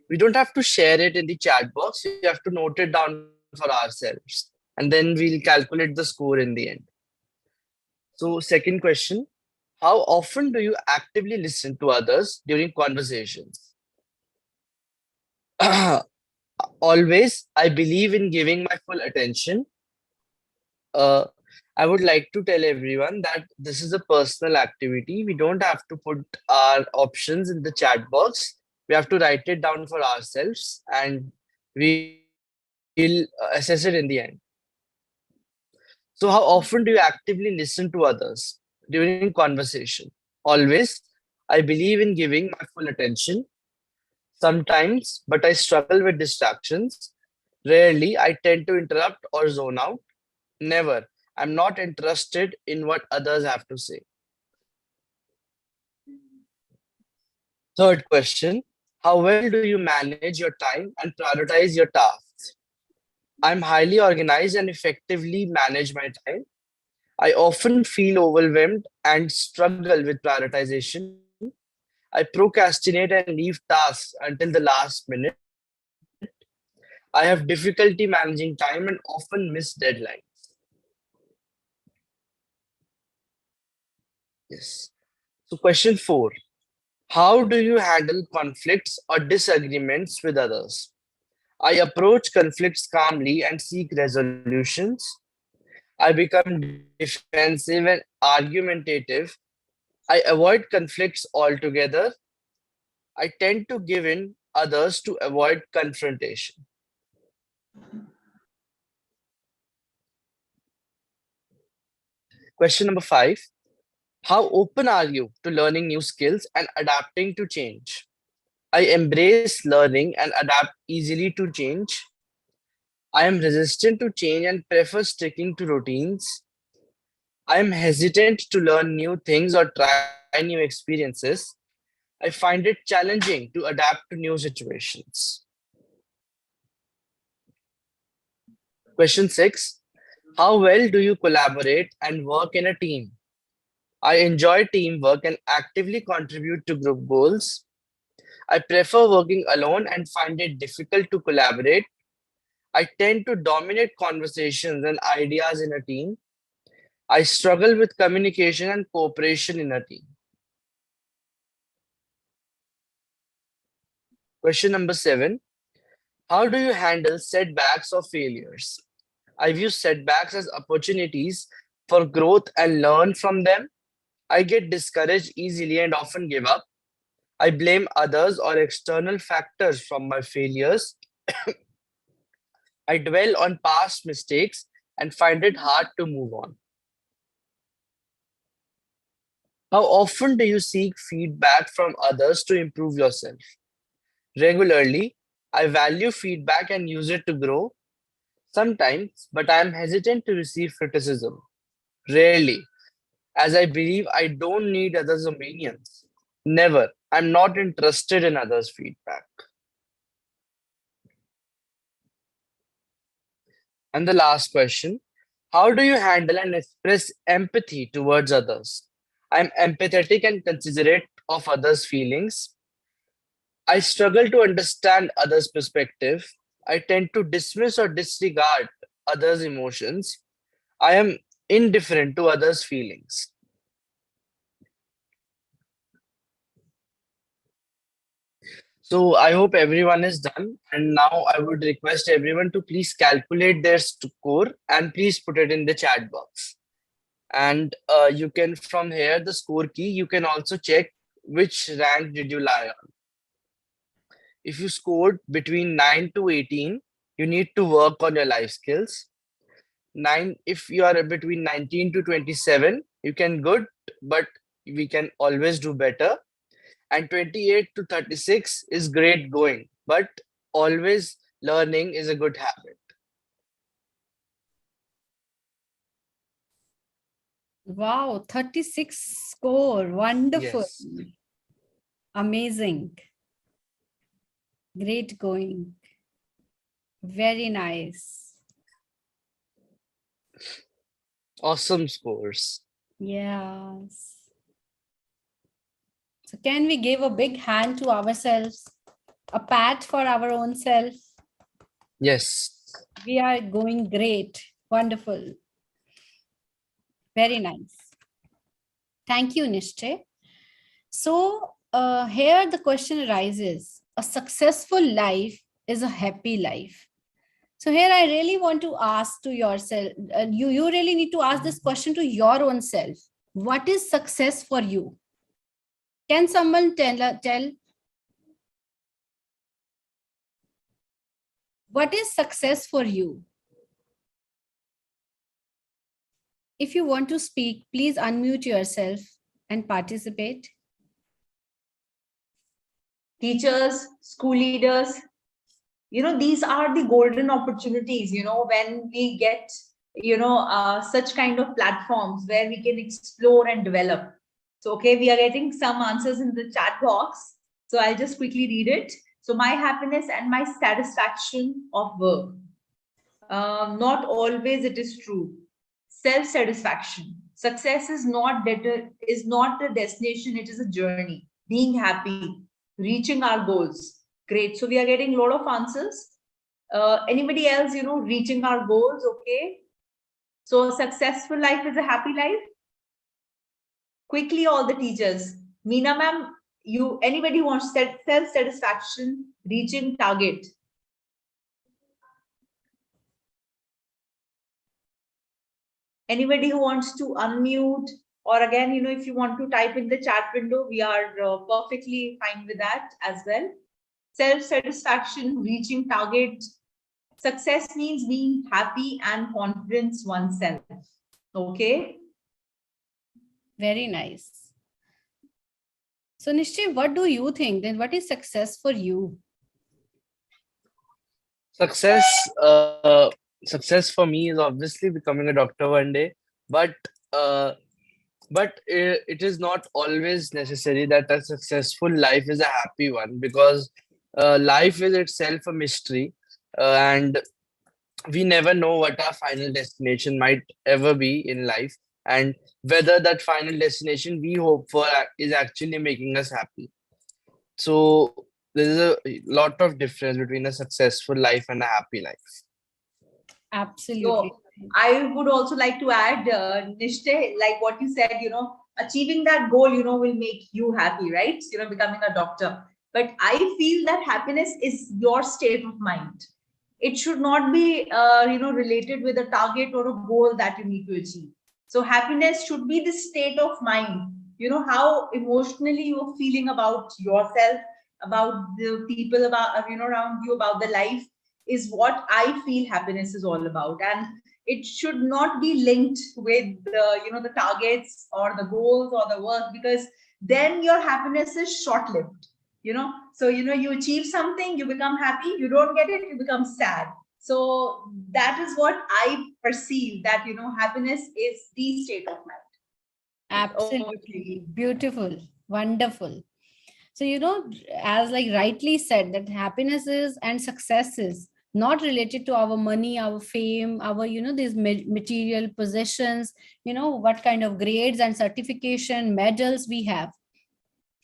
We don't have to share it in the chat box. You have to note it down for ourselves. And then we'll calculate the score in the end. So second question, how often do you actively listen to others during conversations? Always, I believe in giving my full attention. Uh, I would like to tell everyone that this is a personal activity. We don't have to put our options in the chat box. We have to write it down for ourselves and we'll assess it in the end. So, how often do you actively listen to others during conversation? Always. I believe in giving my full attention. Sometimes, but I struggle with distractions. Rarely, I tend to interrupt or zone out. Never. I'm not interested in what others have to say. Third question, how well do you manage your time and prioritize your tasks? I'm highly organized and effectively manage my time. I often feel overwhelmed and struggle with prioritization. I procrastinate and leave tasks until the last minute. I have difficulty managing time and often miss deadlines. Yes. So, question 4, how do you handle conflicts or disagreements with others? I approach conflicts calmly and seek resolutions. I become defensive and argumentative. I avoid conflicts altogether. I tend to give in others to avoid confrontation. Question number 5. How open are you to learning new skills and adapting to change? I embrace learning and adapt easily to change. I am resistant to change and prefer sticking to routines. I am hesitant to learn new things or try new experiences. I find it challenging to adapt to new situations. Question 6. How well do you collaborate and work in a team? I enjoy teamwork and actively contribute to group goals. I prefer working alone and find it difficult to collaborate. I tend to dominate conversations and ideas in a team. I struggle with communication and cooperation in a team. Question number 7. How do you handle setbacks or failures? I view setbacks as opportunities for growth and learn from them. I get discouraged easily and often give up. I blame others or external factors from my failures. I dwell on past mistakes and find it hard to move on. How often do you seek feedback from others to improve yourself? Regularly, I value feedback and use it to grow. Sometimes, but I am hesitant to receive criticism. Rarely, as I believe I don't need others' opinions. Never. I'm not interested in others' feedback. And the last question, how do you handle and express empathy towards others? I'm empathetic and considerate of others' feelings. I struggle to understand others' perspective. I tend to dismiss or disregard others' emotions. I am indifferent to others' feelings. So I hope everyone is done. And now I would request everyone to please calculate their score and please put it in the chat box. And you can, from here, the score key, you can also check which rank did you lie on. If you scored between 9 to 18, you need to work on your life skills. If you are between 19 to 27, you can good, but we can always do better. And 28 to 36 is great going, but always learning is a good habit. Wow, 36 score. Wonderful. Yes. Amazing. Great going. Very nice. Awesome scores. Yes. So can we give a big hand to ourselves? A pat for our own self? Yes. We are going great. Wonderful. Very nice. Thank you, Nishtay. So here the question arises, a successful life is a happy life. So here I really want to ask to yourself, you really need to ask this question to your own self. What is success for you? Can someone tell? What is success for you? If you want to speak, please unmute yourself and participate. Teachers, school leaders, these are the golden opportunities, when we get, such kind of platforms where we can explore and develop. So, okay, we are getting some answers in the chat box. So I'll just quickly read it. So my happiness and my satisfaction of work. Not always it is true. Self-satisfaction. Success is not the destination, it is a journey. Being happy, reaching our goals. Great. So we are getting a lot of answers. Anybody else, reaching our goals? Okay. So a successful life is a happy life. Quickly, all the teachers. Meena ma'am, anybody wants self-satisfaction, reaching target? Anybody who wants to unmute, or again, if you want to type in the chat window, we are perfectly fine with that as well. Self-satisfaction, reaching target. Success means being happy and confidence oneself. Okay. Very nice. So Nishtay, what do you think? Then what is success for you? Success for me is obviously becoming a doctor one day, but it is not always necessary that a successful life is a happy one, because life is itself a mystery, and we never know what our final destination might ever be in life, and whether that final destination we hope for is actually making us happy. So there's a lot of difference between a successful life and a happy life. Absolutely. So I would also like to add, Nishtay, like what you said, achieving that goal, will make you happy, right? Becoming a doctor. But I feel that happiness is your state of mind. It should not be, related with a target or a goal that you need to achieve. So happiness should be the state of mind. How emotionally you're feeling about yourself, about the people around you, about the life, is what I feel happiness is all about. And it should not be linked with the targets or the goals or the work, because then your happiness is short-lived. So you achieve something, you become happy, you don't get it, you become sad. So that is what I perceive, that happiness is the state of mind. Absolutely. Beautiful. Wonderful. So, as like rightly said, that happiness is and success is not related to our money, our fame, our, these material possessions, what kind of grades and certification, medals we have.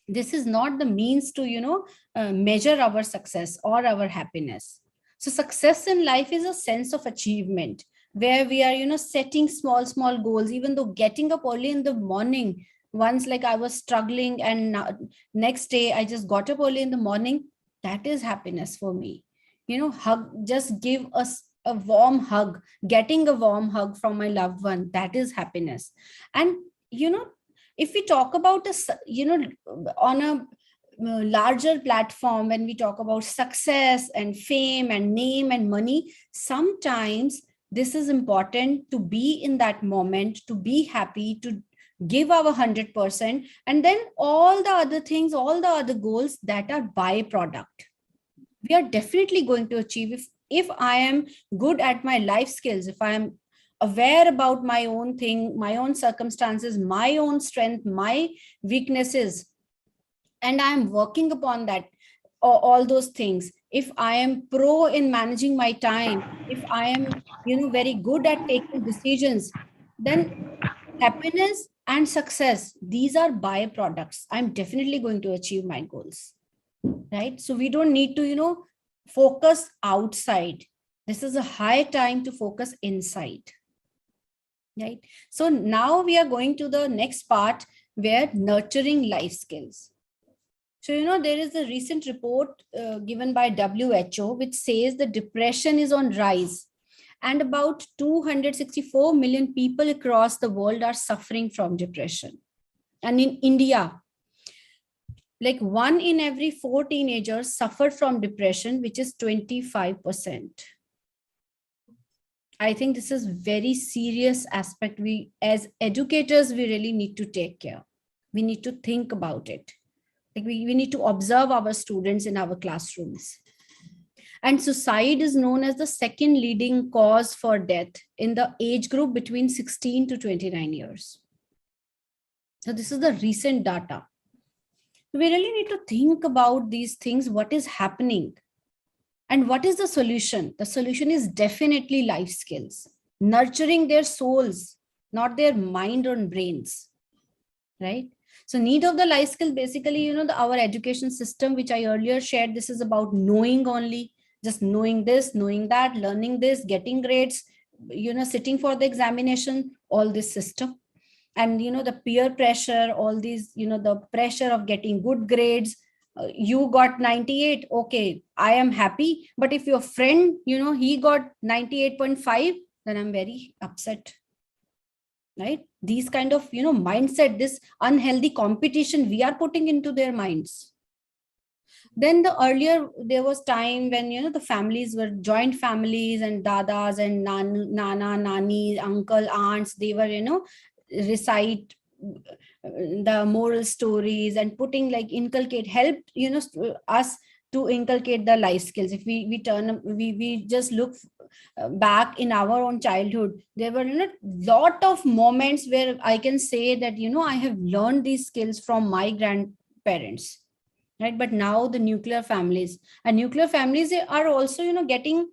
This is not the means to, measure our success or our happiness. So success in life is a sense of achievement, where we are setting small goals, even though getting up early in the morning. Once, like, I was struggling, and next day I just got up early in the morning. That is happiness for me. Hug, just give us a warm hug, getting a warm hug from my loved one, that is happiness. And if we talk about on a larger platform, when we talk about success and fame and name and money, sometimes this is important to be in that moment, to be happy, to give our 100%, and then all the other things, all the other goals, that are byproduct. We are definitely going to achieve if I am good at my life skills, if I am aware about my own thing, my own circumstances, my own strength, my weaknesses, and I am working upon that, all those things. If I am pro in managing my time, if I am very good at taking decisions, then happiness and success, these are byproducts. I'm definitely going to achieve my goals, right? So we don't need to focus outside. This is a high time to focus inside, right? So now we are going to the next part, where nurturing life skills. So there is a recent report given by WHO which says the depression is on rise, and about 264 million people across the world are suffering from depression. And in India, like 1 in every 4 teenagers suffered from depression, which is 25%. I think this is very serious aspect. We, as educators, we really need to take care. We need to think about it. Like we need to observe our students in our classrooms. And suicide is known as the second leading cause for death in the age group between 16 to 29 years. So this is the recent data. We really need to think about these things, what is happening. And what is the solution? The solution is definitely life skills, nurturing their souls, not their mind or brains, right? So need of the life skill, basically, our education system, which I earlier shared, this is about knowing only, just knowing this, knowing that, learning this, getting grades, sitting for the examination, all this system. And, the peer pressure, all these, the pressure of getting good grades. You got 98, okay, I am happy. But if your friend, he got 98.5, then I'm very upset, right? These kind of, mindset, this unhealthy competition we are putting into their minds. Then there was time when, the families were joint families, and dadas and nana, nani, uncle, aunts, they were, recite the moral stories and putting, like, inculcate, helped us to inculcate the life skills. If we just look back in our own childhood, there were a lot of moments where I can say that I have learned these skills from my grandparents, right? But now the nuclear families are also getting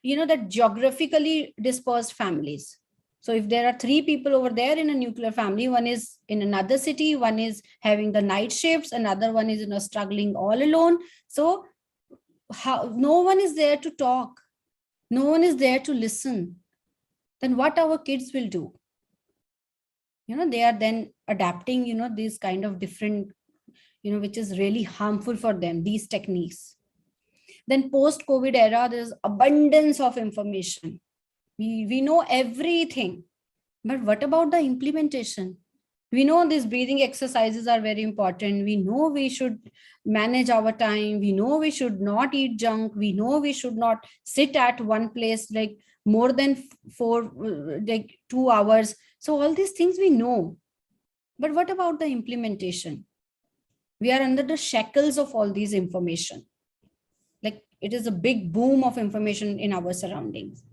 that geographically dispersed families. So if there are 3 people over there in a nuclear family, one is in another city, one is having the night shifts, another one is struggling all alone. So no one is there to talk, no one is there to listen. Then what our kids will do? They are then adapting these kind of different, which is really harmful for them, these techniques. Then post-COVID era, there's abundance of information. We know everything, but what about the implementation? We know these breathing exercises are very important. We know we should manage our time. We know we should not eat junk. We know we should not sit at one place like more than 2 hours. So all these things we know, but what about the implementation? We are under the shackles of all these information. Like, it is a big boom of information in our surroundings.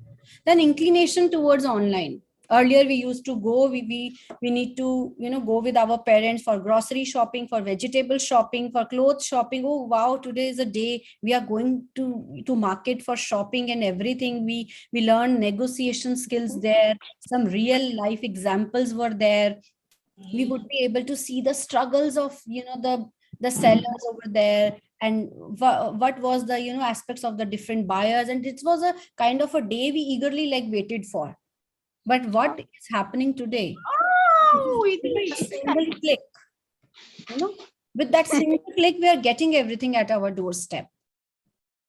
Then inclination towards online. Earlier we used to go, we need to go with our parents for grocery shopping, for vegetable shopping, for clothes shopping. Oh wow, today is a day we are going to market for shopping and everything. We learned negotiation skills there. Some real life examples were there. We would be able to see the struggles of the the sellers over there, and what was the aspects of the different buyers, and it was a kind of a day we eagerly like waited for. But what is happening today? Oh, we With a did. single click, with that single click, we are getting everything at our doorstep.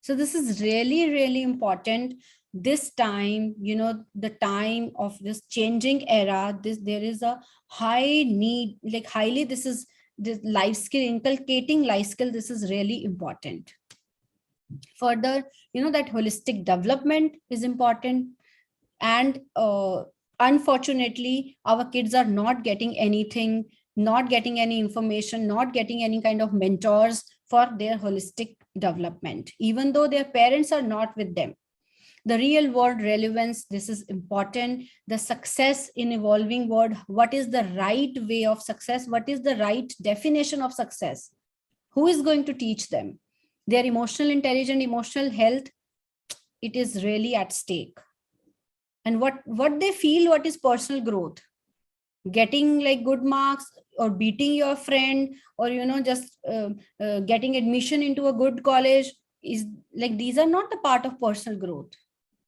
So this is really, really important. This time, the time of this changing era, there is a high need, like highly, this life skill, inculcating life skill. This is really important. Further, that holistic development is important. And unfortunately, our kids are not getting anything, not getting any information, not getting any kind of mentors for their holistic development, even though their parents are not with them. The real world relevance, this is important. The success in evolving world, what is the right way of success, what is the right definition of success, who is going to teach them? Their emotional intelligence, emotional health, it is really at stake. And what they feel, what is personal growth, getting like good marks, or beating your friend, or just getting admission into a good college, is like, these are not the part of personal growth.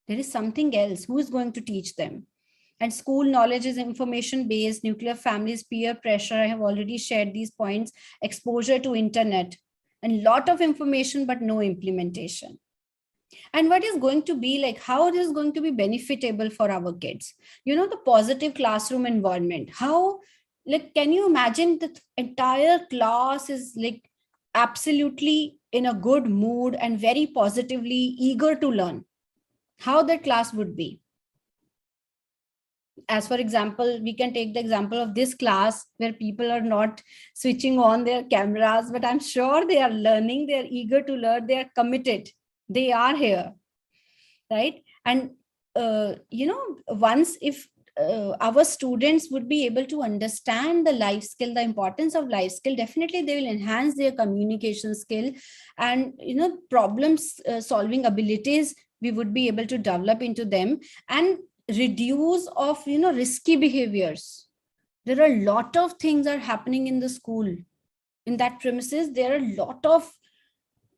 There is something else. Who is going to teach them? And school knowledge is information based, nuclear families, peer pressure, I have already shared these points, exposure to internet, and lot of information but no implementation. And what is going to be like, how it is going to be benefitable for our kids? The positive classroom environment, how, like, can you imagine the entire class is like absolutely in a good mood and very positively eager to learn? How that class would be? As for example, we can take the example of this class where people are not switching on their cameras, but I'm sure they are learning, they are eager to learn, they are committed, they are here, right? And once if our students would be able to understand the life skill, the importance of life skill, definitely they will enhance their communication skill, and problems solving abilities we would be able to develop into them, and reduce of risky behaviors. There are a lot of things are happening in the school, in that premises there are a lot of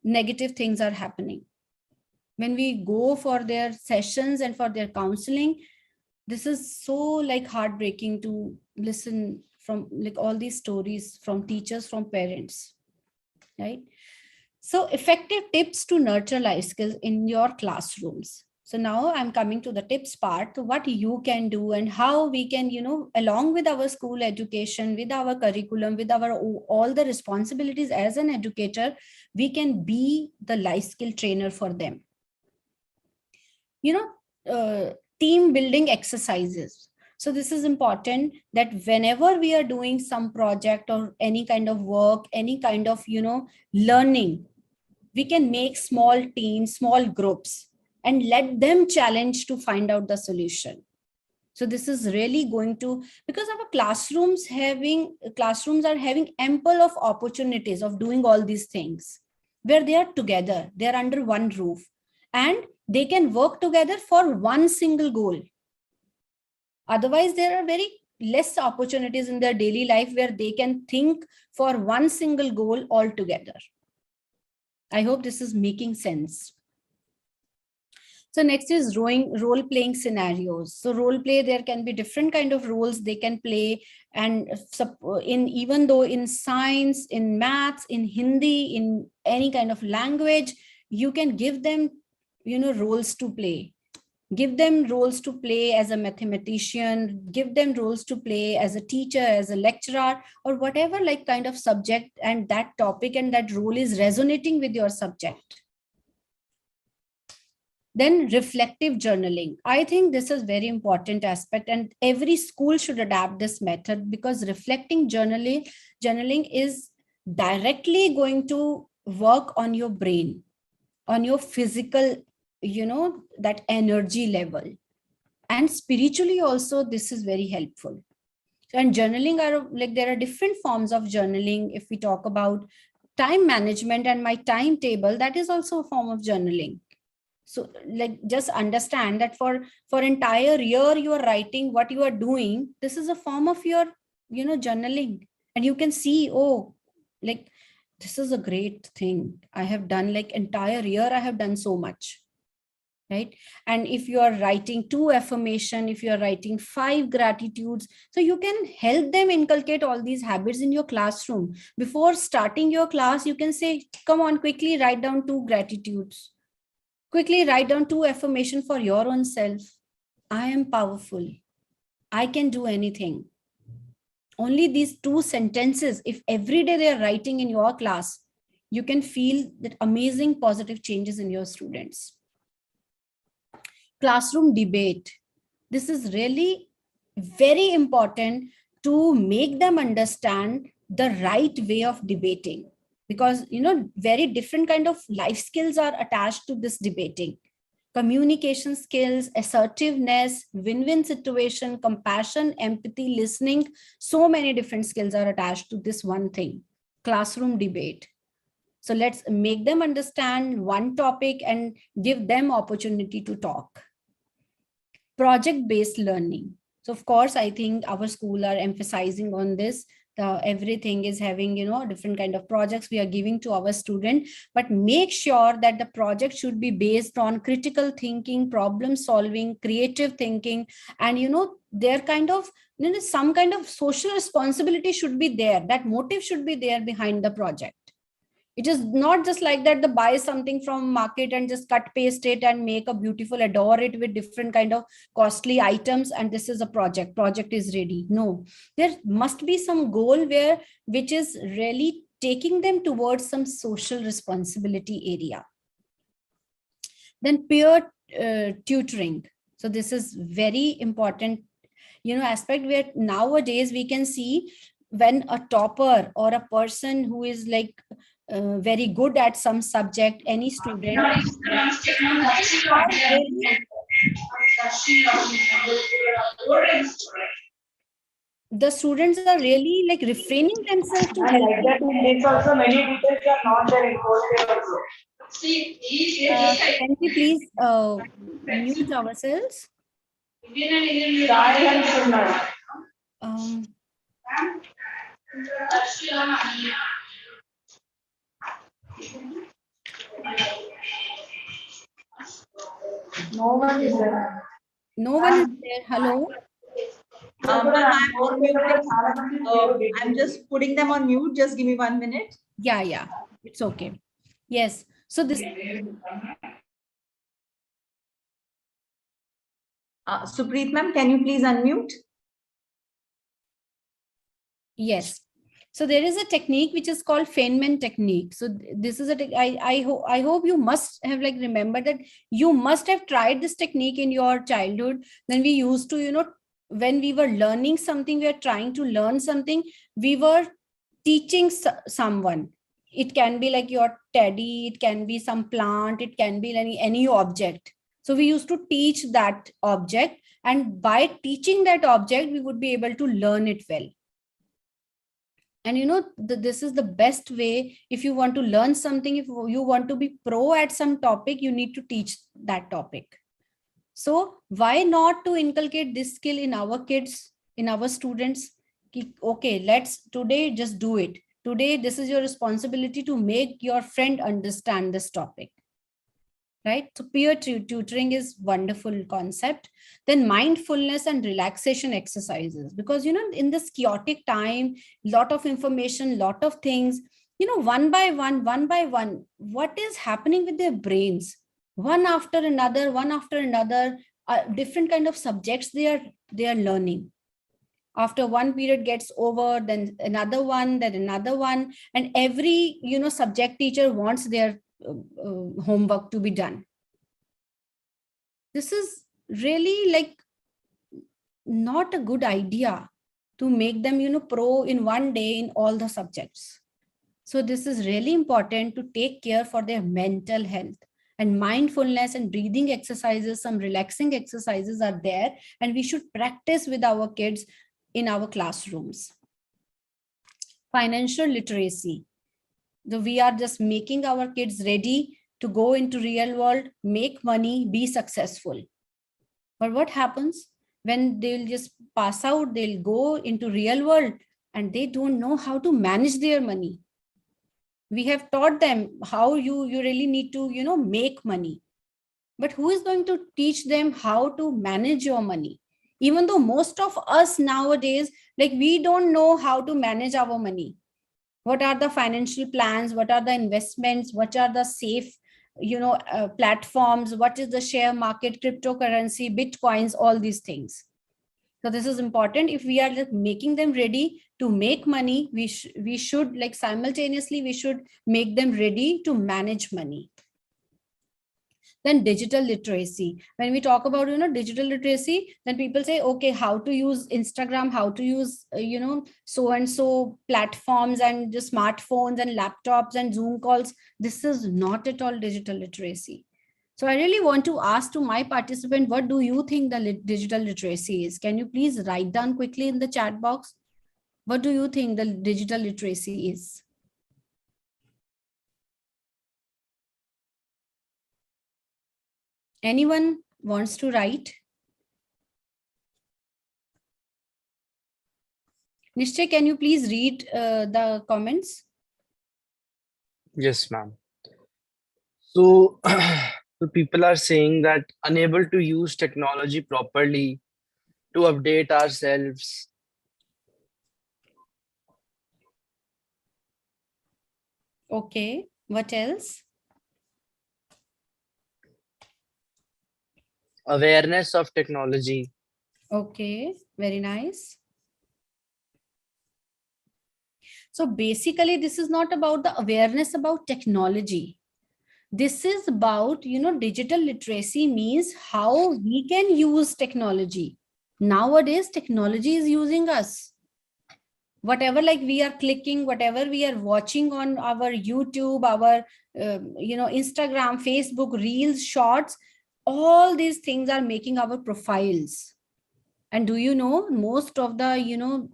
negative things are happening. When we go for their sessions and for their counseling, this is so like heartbreaking to listen from like all these stories from teachers, from parents, right? So effective tips to nurture life skills in your classrooms. So now I'm coming to the tips part, what you can do and how we can, along with our school education, with our curriculum, with our all the responsibilities as an educator, we can be the life skill trainer for them. Team building exercises. So this is important, that whenever we are doing some project or any kind of work, any kind of, learning, we can make small teams, small groups, and let them challenge to find out the solution. So this is really going to, because our classrooms are having ample of opportunities of doing all these things, where they are together, they are under one roof, and they can work together for one single goal. Otherwise, there are very less opportunities in their daily life where they can think for one single goal altogether. I hope this is making sense. So next is role playing scenarios. So role play, there can be different kind of roles they can play, and even though in science, in maths, in Hindi, in any kind of language, you can give them roles to play. Give them roles to play as a mathematician, give them roles to play as a teacher, as a lecturer, or whatever like kind of subject and that topic and that role is resonating with your subject. Then reflective journaling. I think this is very important aspect, and every school should adapt this method, because reflecting journaling is directly going to work on your brain, on your physical, that energy level, and spiritually also this is very helpful. And journaling are like, there are different forms of journaling. If we talk about time management and my timetable, that is also a form of journaling. So like, just understand that for entire year you are writing what you are doing, this is a form of your journaling. And you can see, oh, like this is a great thing. I have done like entire year, I have done so much, right? And if you are writing 2 affirmation, if you are writing 5 gratitudes, so you can help them inculcate all these habits in your classroom. Before starting your class, you can say, come on, quickly write down 2 gratitudes. Quickly write down 2 affirmation for your own self. I am powerful. I can do anything. Only these 2 sentences, if every day they are writing in your class, you can feel that amazing positive changes in your students. Classroom debate. This is really very important to make them understand the right way of debating, because very different kind of life skills are attached to this debating. Communication skills, assertiveness, win-win situation, compassion, empathy, listening. So many different skills are attached to this one thing, classroom debate. So let's make them understand one topic and give them opportunity to talk. Project-based learning. So of course, I think our school are emphasizing on this. Everything is having different kind of projects we are giving to our student, but make sure that the project should be based on critical thinking, problem solving, creative thinking, and their kind of some kind of social responsibility should be there. That motive should be there behind the project. It is not just like that, the buy something from market and just cut paste it and make a beautiful, adore it with different kind of costly items, and this is a project is ready. No, there must be some goal which is really taking them towards some social responsibility area. Then peer tutoring. So this is very important aspect, where nowadays we can see when a topper or a person who is like very good at some subject, any student, the students are really like refraining themselves to help. Like that, in this also many details are not there in course also. Can we please mute ourselves? Sai and Sunal. No one is there. No one is there. Hello. I'm just putting them on mute. Just give me 1 minute. Yeah, it's okay. Yes. So this. Supreet ma'am, can you please unmute? Yes. So there is a technique which is called Feynman technique. So this is I hope you must have like remembered that you must have tried this technique in your childhood. Then we used to, when we were learning something, we are trying to learn something, we were teaching someone. It can be like your teddy, it can be some plant, it can be any object. So we used to teach that object, and by teaching that object, we would be able to learn it well. And this is the best way. If you want to learn something, if you want to be pro at some topic, you need to teach that topic. So why not to inculcate this skill in our kids, in our students? Okay, let's today just do it. Today, this is your responsibility to make your friend understand this topic. Right? So peer tutoring is wonderful concept. Then mindfulness and relaxation exercises, because in this chaotic time, lot of information, lot of things, one by one, what is happening with their brains? One after another, different kind of subjects they are learning. After one period gets over, then another one, and every subject teacher wants their homework to be done. This is really like not a good idea to make them pro in one day in all the subjects. So this is really important to take care for their mental health. And mindfulness and breathing exercises, some relaxing exercises are there, and we should practice with our kids in our classrooms. Financial literacy. We are just making our kids ready to go into real world, make money, be successful. But what happens when they'll just pass out, they'll go into real world and they don't know how to manage their money. We have taught them how you really need to, make money. But who is going to teach them how to manage your money? Even though most of us nowadays, like, we don't know how to manage our money. What are the financial plans? What are the investments? What are the safe, platforms? What is the share market, cryptocurrency, bitcoins, all these things? So this is important. If we are like making them ready to make money, we should, like, simultaneously we should make them ready to manage money. Then digital literacy. When we talk about, digital literacy, then people say, okay, how to use Instagram, how to use, so and so platforms and the smartphones and laptops and Zoom calls. This is not at all digital literacy. So I really want to ask to my participant, what do you think the digital literacy is? Can you please write down quickly in the chat box? What do you think the digital literacy is? Anyone wants to write? Nishchay, can you please read the comments? Yes, ma'am. So, so people are saying that unable to use technology properly to update ourselves. Okay, what else? Awareness of technology. Okay, very nice. So basically, this is not about the awareness about technology. This is about, digital literacy means how we can use technology. Nowadays, technology is using us. Whatever, like, we are clicking, whatever we are watching on our YouTube, our, Instagram, Facebook, Reels, Shorts, all these things are making our profiles. And do you know, most of the,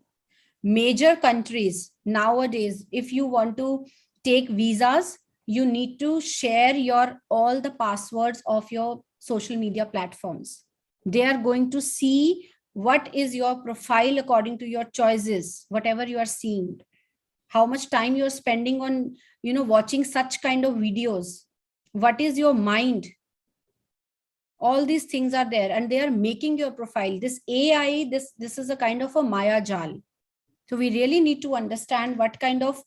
major countries nowadays, if you want to take visas, you need to share your all the passwords of your social media platforms. They are going to see what is your profile according to your choices, whatever you are seeing, how much time you're spending on, watching such kind of videos, what is your mind. All these things are there, and they are making your profile. This AI, this is a kind of a maya jal. So we really need to understand what kind of,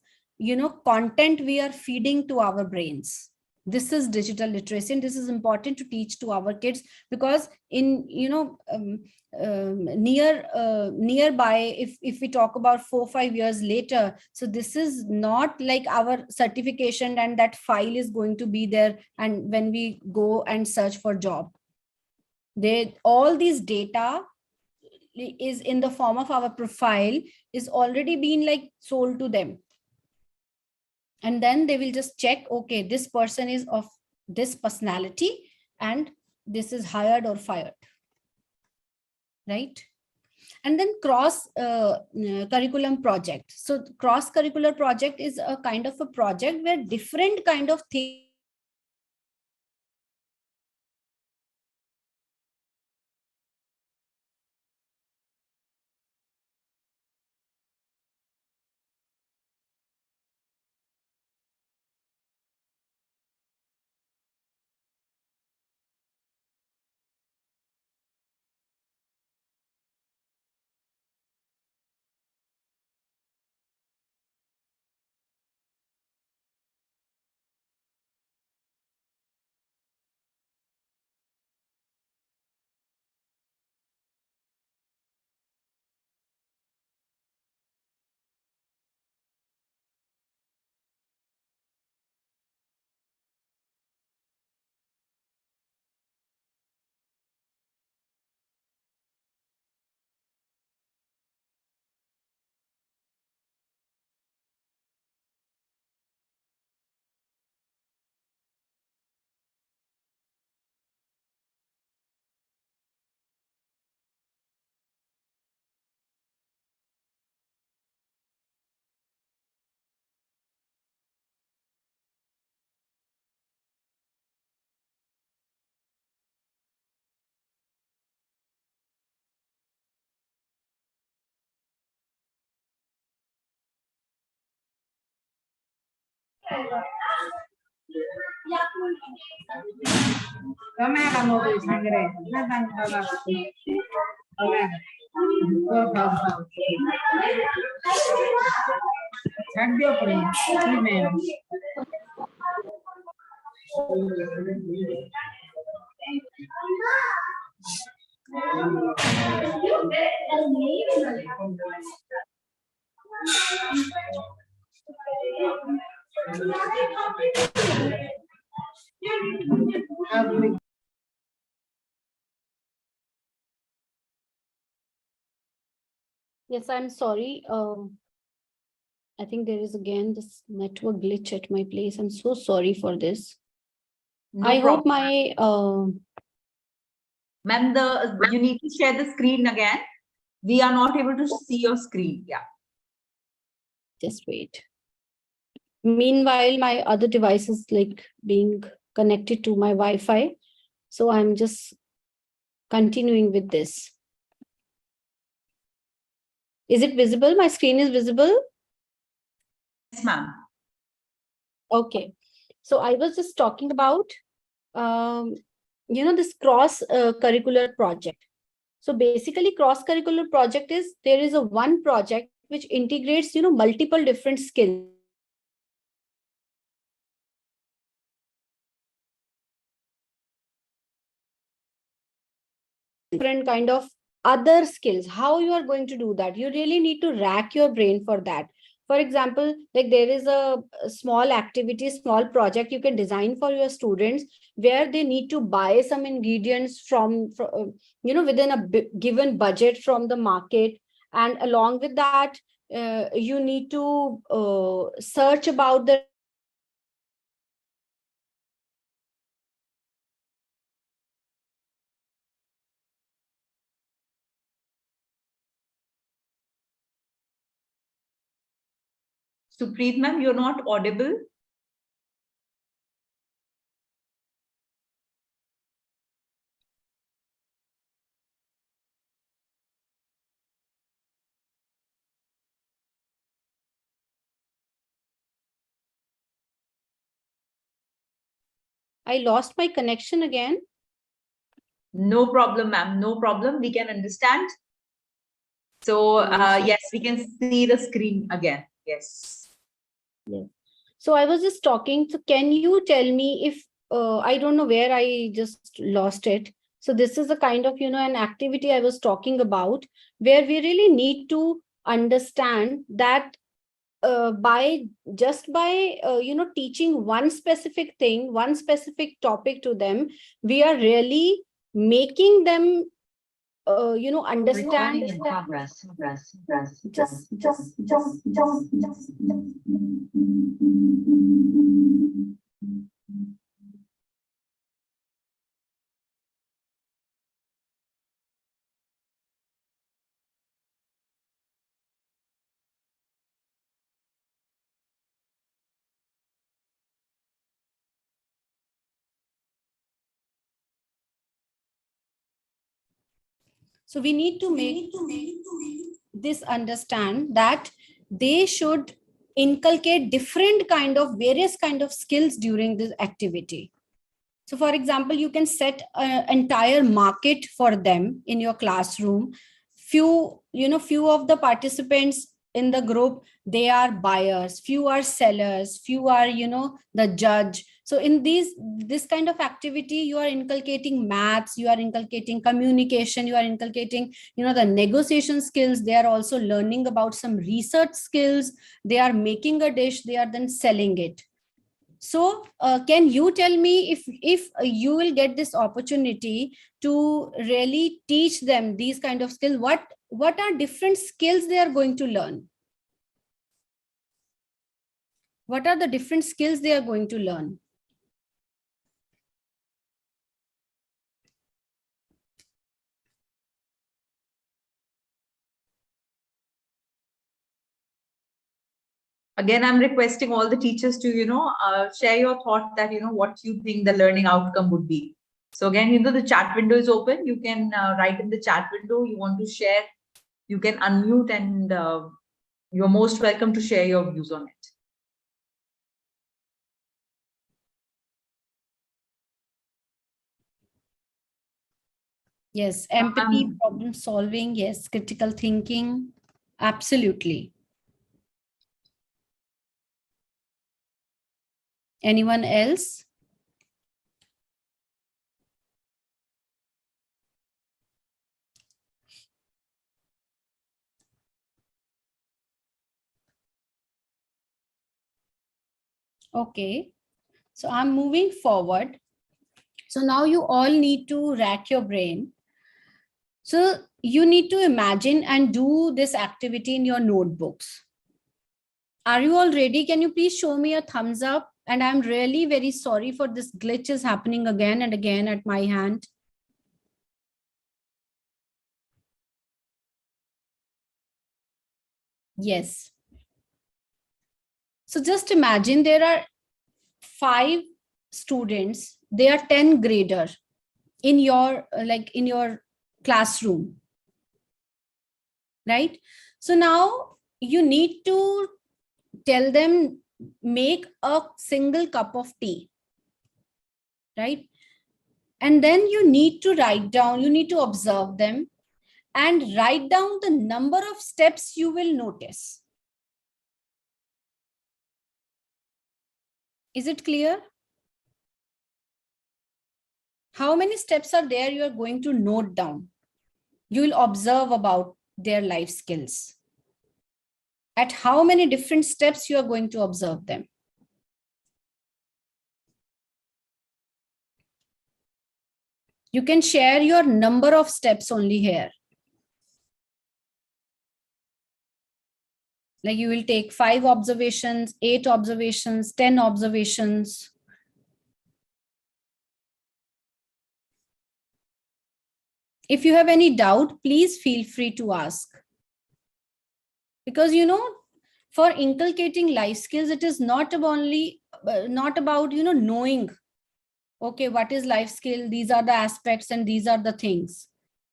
content we are feeding to our brains. This is digital literacy, and this is important to teach to our kids, because in, nearby, if we talk about 4-5 years later, so this is not like our certification and that file is going to be there, and when we go and search for job, they, all these data is in the form of our profile, is already been like sold to them. And then they will just check, okay, this person is of this personality, and this is hired or fired, right? And then cross curriculum project. So cross curricular project is a kind of a project where different kind of things Yes, I'm sorry. I think there is again this network glitch at my place. I'm so sorry for this. No I hope problem. my Ma'am, you need to share the screen again. We are not able to see your screen. Yeah. just wait. Meanwhile, my other device is like being connected to my Wi-Fi. So I'm just continuing with this. Is it visible? My screen is visible? Yes, ma'am. Okay. So I was just talking about, this cross curricular project. So basically cross-curricular project is, there is a one project which integrates, multiple different skills. Different kind of other skills. How you are going to do that? You really need to rack your brain for that. For example, like there is a small activity, small project you can design for your students where they need to buy some ingredients from within a given budget from the market. And along with that, you need to search about the Supreet, ma'am, you're not audible. I lost my connection again. No problem, ma'am. No problem. We can understand. So yes, we can see the screen again. Yes. Yes. So I was just talking. So can you tell me if I don't know where I just lost it. So this is a kind of, an activity I was talking about where we really need to understand that by teaching one specific thing, one specific topic to them, we are really making them understand. Recording in progress. So we need to make this understand that they should inculcate various kind of skills during this activity. So for example, you can set an entire market for them in your classroom. Few of the participants in the group, they are buyers, few are sellers, few are, the judge. So in this kind of activity, you are inculcating maths, you are inculcating communication, you are inculcating, the negotiation skills. They are also learning about some research skills. They are making a dish, they are then selling it. So can you tell me if you will get this opportunity to really teach them these kind of skills, what are different skills they are going to learn? What are the different skills they are going to learn? Again, I'm requesting all the teachers to, share your thought that, what you think the learning outcome would be. So again, the chat window is open. You can write in the chat window, you want to share, you can unmute and you're most welcome to share your views on it. Yes, empathy, problem solving, yes, critical thinking, absolutely. Anyone else? Okay, so I'm moving forward. So now you all need to rack your brain. So you need to imagine and do this activity in your notebooks. Are you all ready? Can you please show me a thumbs up? And I'm really very sorry for this glitch is happening again and again at my hand. Yes. So just imagine there are 5 students, they are 10 grader in your in your classroom, right? So now you need to tell them make a single cup of tea, right? And then you need to write down, you need to observe them and write down the number of steps you will notice. Is it clear? How many steps are there you are going to note down? You will observe about their life skills. At how many different steps you are going to observe them? You can share your number of steps only here. Like you will take 5 observations, 8 observations, 10 observations. If you have any doubt, please feel free to ask. Because, you know, for inculcating life skills, it is not only not about, you know, knowing, okay, what is life skill? These are the aspects and these are the things.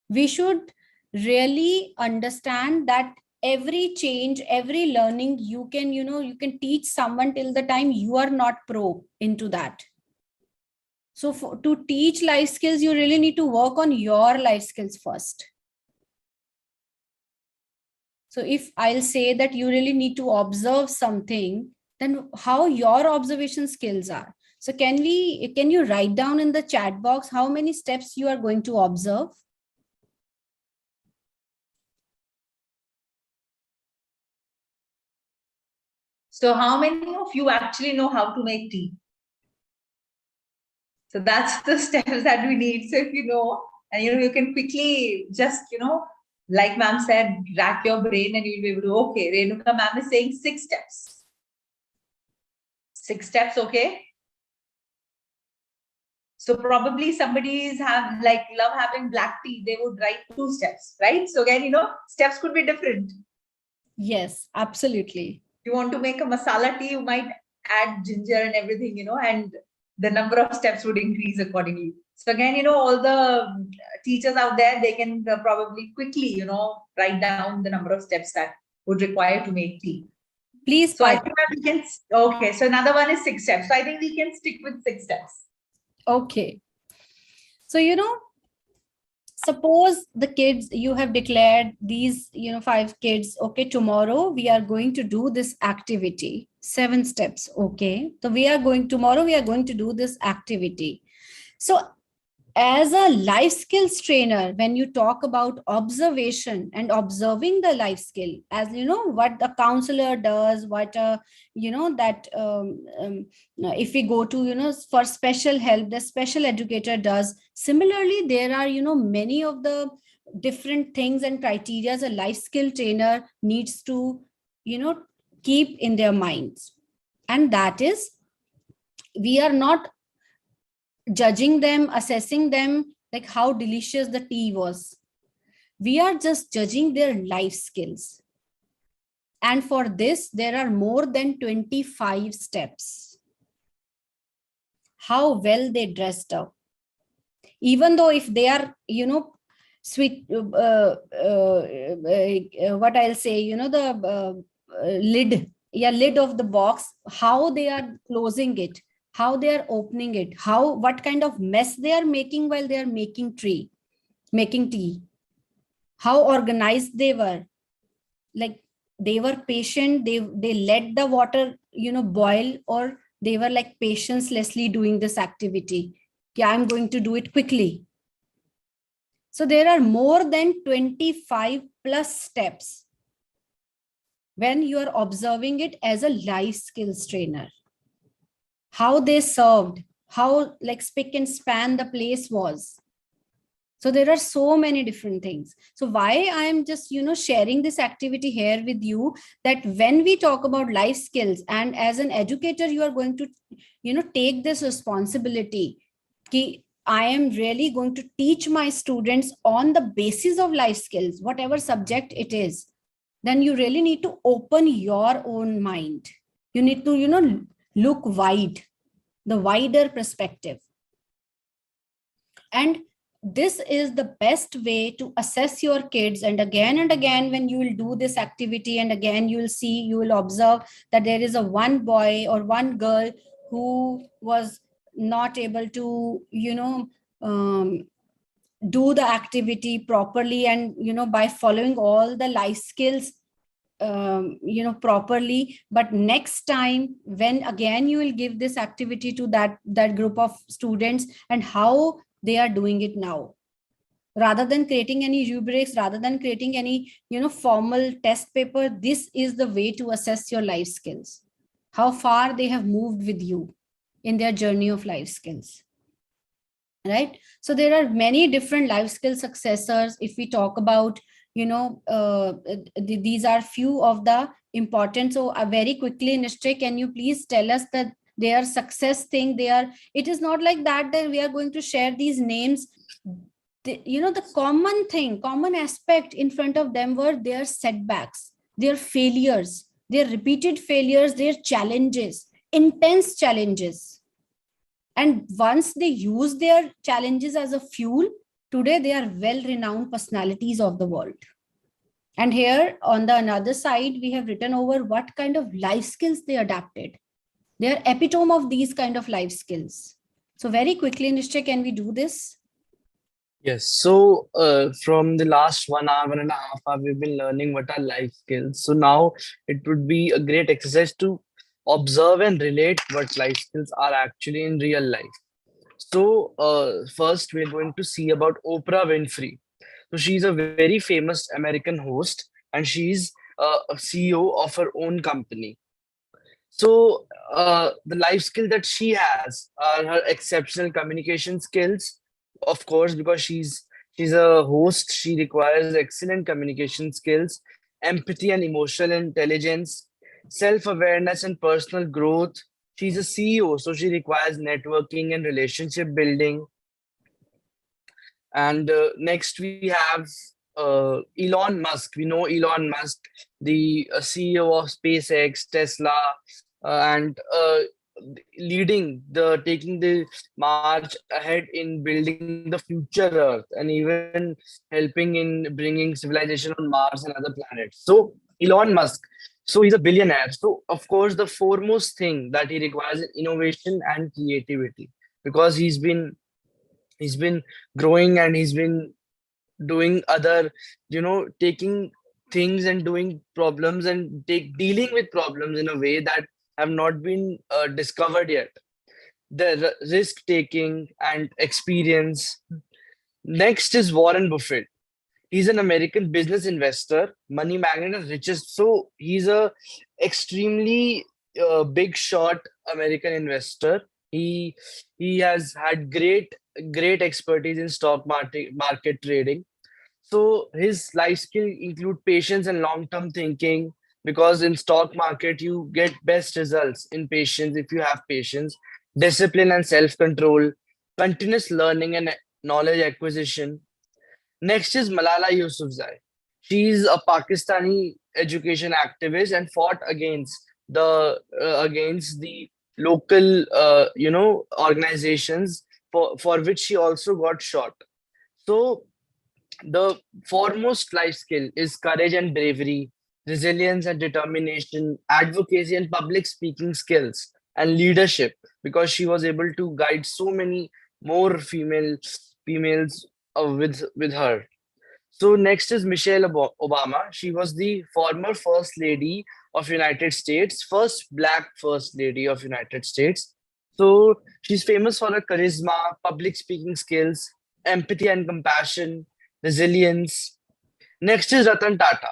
We should really understand that every change, every learning you can, you know, you can teach someone till the time you are not pro into that. So to teach life skills, you really need to work on your life skills first. So if I'll say that you really need to observe something, then how your observation skills are. So can you write down in the chat box how many steps you are going to observe? So how many of you actually know how to make tea? So that's the steps that we need. So if you know, and you know, you can quickly just, you know, like ma'am said, rack your brain and you'll be able to, okay, Renuka ma'am is saying 6 steps. 6 steps, okay? So probably somebody is love having black tea, they would write 2 steps, right? So again, you know, steps could be different. Yes, absolutely. You want to make a masala tea, you might add ginger and everything, you know, and the number of steps would increase accordingly. So again, you know, all the teachers out there, they can probably quickly, you know, write down the number of steps that would require to make tea. Please. So I think that we can, okay, so another one is 6 steps. So I think we can stick with 6 steps. Okay. So, you know, suppose the kids, you have declared these, you know, 5 kids, okay, tomorrow we are going to do this activity, 7 steps, okay. So tomorrow we are going to do this activity. So as a life skills trainer, when you talk about observation and observing the life skill, as you know, what the counselor does, what you know, that if we go to, you know, for special help, the special educator does. Similarly, there are, you know, many of the different things and criteria a life skill trainer needs to, you know, keep in their minds. And that is, we are not judging them, assessing them like how delicious the tea was. We are just judging their life skills. And for this, there are more than 25 steps. How well they dressed up. Even though if they are, you know, sweet, what I'll say, you know, the lid of the box, how they are closing it, how they are opening it, what kind of mess they are making while they are making tea. making tea, how organized they were. Like they were patient, they let the water, boil, or they were like patiencelessly doing this activity. Yeah, I'm going to do it quickly. So there are more than 25 plus steps when you are observing it as a life skills trainer. How they served, how like spick and span the place was. So there are so many different things. So why I am just, sharing this activity here with you, that when we talk about life skills, and as an educator, you are going to, take this responsibility. Ki I am really going to teach my students on the basis of life skills, whatever subject it is. Then you really need to open your own mind. You need to, look wide, the wider perspective. And this is the best way to assess your kids. And again, when you will do this activity, and again, you will observe that there is a one boy or one girl who was not able to, do the activity properly, and, by following all the life skills, properly. But next time, when again you will give this activity to that group of students, and how they are doing it now, rather than creating any rubrics, rather than creating any, formal test paper, this is the way to assess your life skills, how far they have moved with you in their journey of life skills. Right? So there are many different life skill successors. If we talk about, these are few of the important. So very quickly, Nishchay, can you please tell us that their success thing? It is not like that we are going to share these names. The common aspect in front of them were their setbacks, their failures, their repeated failures, their challenges, intense challenges. And once they use their challenges as a fuel, today they are well-renowned personalities of the world. And here on the another side, we have written over what kind of life skills they adapted. They are epitome of these kind of life skills. So very quickly, Nishchay, can we do this? Yes. So from the last 1 hour, 1.5 hours, we've been learning what are life skills. So now it would be a great exercise to observe and relate what life skills are actually in real life. So first, we're going to see about Oprah Winfrey. So she's a very famous American host, and she's a CEO of her own company. So the life skill that she has are her exceptional communication skills, of course, because she's a host. She requires excellent communication skills, empathy and emotional intelligence, self-awareness and personal growth. She's a CEO, so she requires networking and relationship building. And next we have Elon Musk. We know Elon Musk, the CEO of SpaceX, Tesla, and taking the march ahead in building the future Earth, and even helping in bringing civilization on Mars and other planets. So Elon Musk, so he's a billionaire. So of course, the foremost thing that he requires is innovation and creativity, because he's been growing, and he's been doing other, taking things and doing problems and dealing with problems in a way that have not been discovered yet. The risk taking and experience. Next is Warren Buffett. He's an American business investor, money magnet, and richest. So he's a extremely big shot American investor. He has had great expertise in stock market trading. So his life skill include patience and long-term thinking, because in stock market you get best results in patience if you have patience, discipline and self-control, continuous learning and knowledge acquisition. Next is Malala Yousafzai. She's a Pakistani education activist and fought against the local organizations for which she also got shot. So the foremost life skill is courage and bravery, resilience and determination, advocacy and public speaking skills, and leadership, because she was able to guide so many more females with her. So next is Michelle Obama. She was the former First Lady of United States, first Black First Lady of United States. So she's famous for her charisma, public speaking skills, empathy and compassion, resilience. Next is Ratan Tata,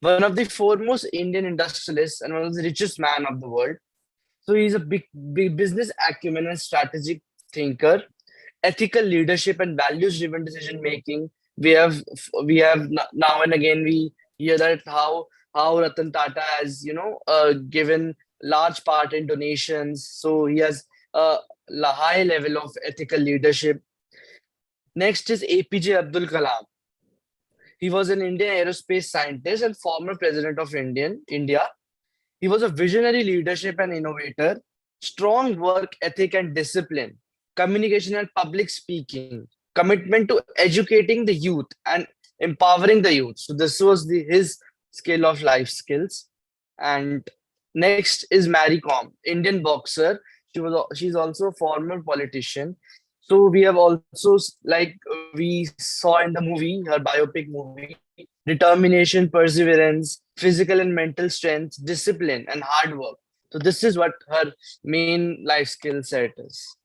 one of the foremost Indian industrialists and one of the richest man of the world. So he's a big business acumen and strategic thinker, ethical leadership and values-driven decision making. We have now and again we hear that how Ratan Tata has given large part in donations. So he has a high level of ethical leadership. Next is APJ Abdul Kalam. He was an Indian aerospace scientist and former president of India. He was a visionary leadership and innovator, strong work ethic and discipline, communication and public speaking, commitment to educating the youth and empowering the youth. So this was his skill of life skills. And next is Mary Kom, Indian boxer. She's also a former politician. So we have also, like we saw in the movie, her biopic movie, determination, perseverance, physical and mental strength, discipline, and hard work. So this is what her main life skill set is.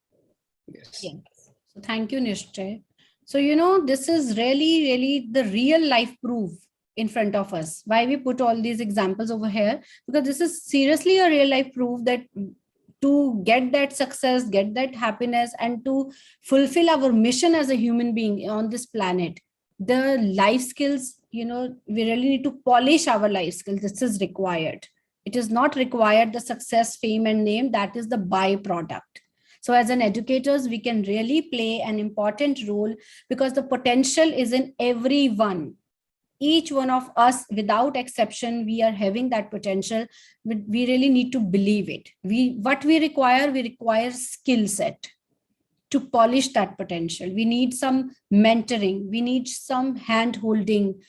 Yes. Yes. So thank you, Nishchay. So, this is really the real life proof in front of us. Why we put all these examples over here? Because this is seriously a real life proof that to get that success, get that happiness, and to fulfill our mission as a human being on this planet, the life skills, we really need to polish our life skills. This is required. It is not required the success, fame, and name. That is the byproduct. So as an educators, we can really play an important role because the potential is in everyone. Each one of us, without exception, we are having that potential. We really need to believe it. What we require skill set to polish that potential. We need some mentoring. We need some hand holding,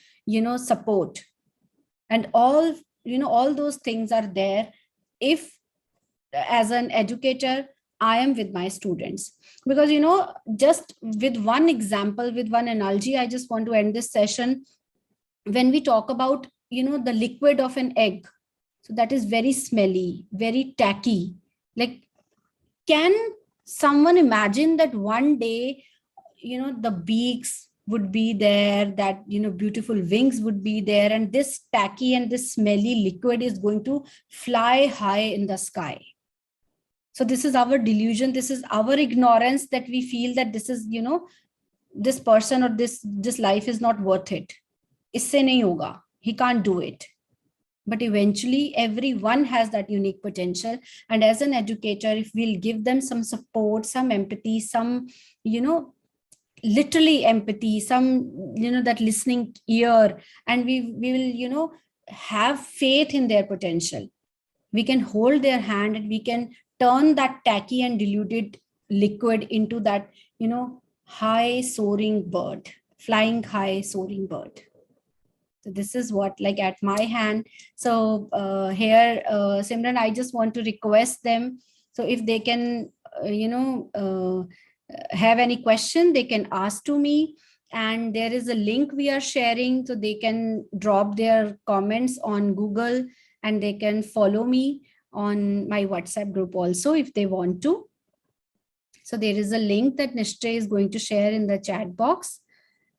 support. And all those things are there if, as an educator, I am with my students. Because, just with one example, with one analogy, I just want to end this session. When we talk about, the liquid of an egg, so that is very smelly, very tacky. Like, can someone imagine that one day, the beaks would be there, that, beautiful wings would be there, and this tacky and this smelly liquid is going to fly high in the sky? So this is our delusion. This is our ignorance that we feel that this is, this person or this life is not worth it. Isse nahi hoga. He can't do it. But eventually everyone has that unique potential. And as an educator, if we'll give them some support, some empathy, some, literally empathy, some, that listening ear, and we will, have faith in their potential. We can hold their hand and we can turn that tacky and diluted liquid into that, high soaring bird, flying high soaring bird. So this is what, like, at my hand. So here, Simran, I just want to request them. So if they can, have any question, they can ask to me. And there is a link we are sharing, so they can drop their comments on Google, and they can follow me on my WhatsApp group also if they want to. So there is a link that Nishchay is going to share in the chat box.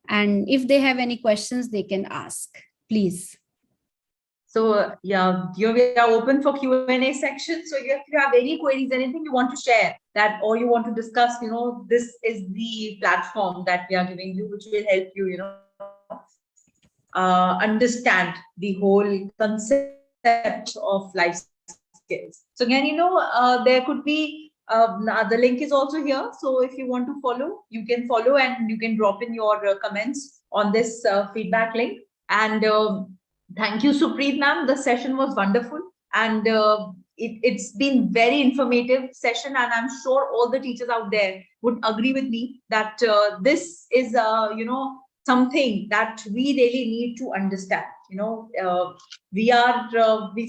And if they have any questions, they can ask, please. So yeah, we are open for Q&A section. So if you have any queries, anything you want to share that, or you want to discuss, this is the platform that we are giving you, which will help you, understand the whole concept of life skills. So again, there could be, the link is also here. So if you want to follow, you can follow, and you can drop in your comments on this feedback link. And thank you, Supreet ma'am. The session was wonderful, and it's been very informative session. And I'm sure all the teachers out there would agree with me that this is, something that we really need to understand. We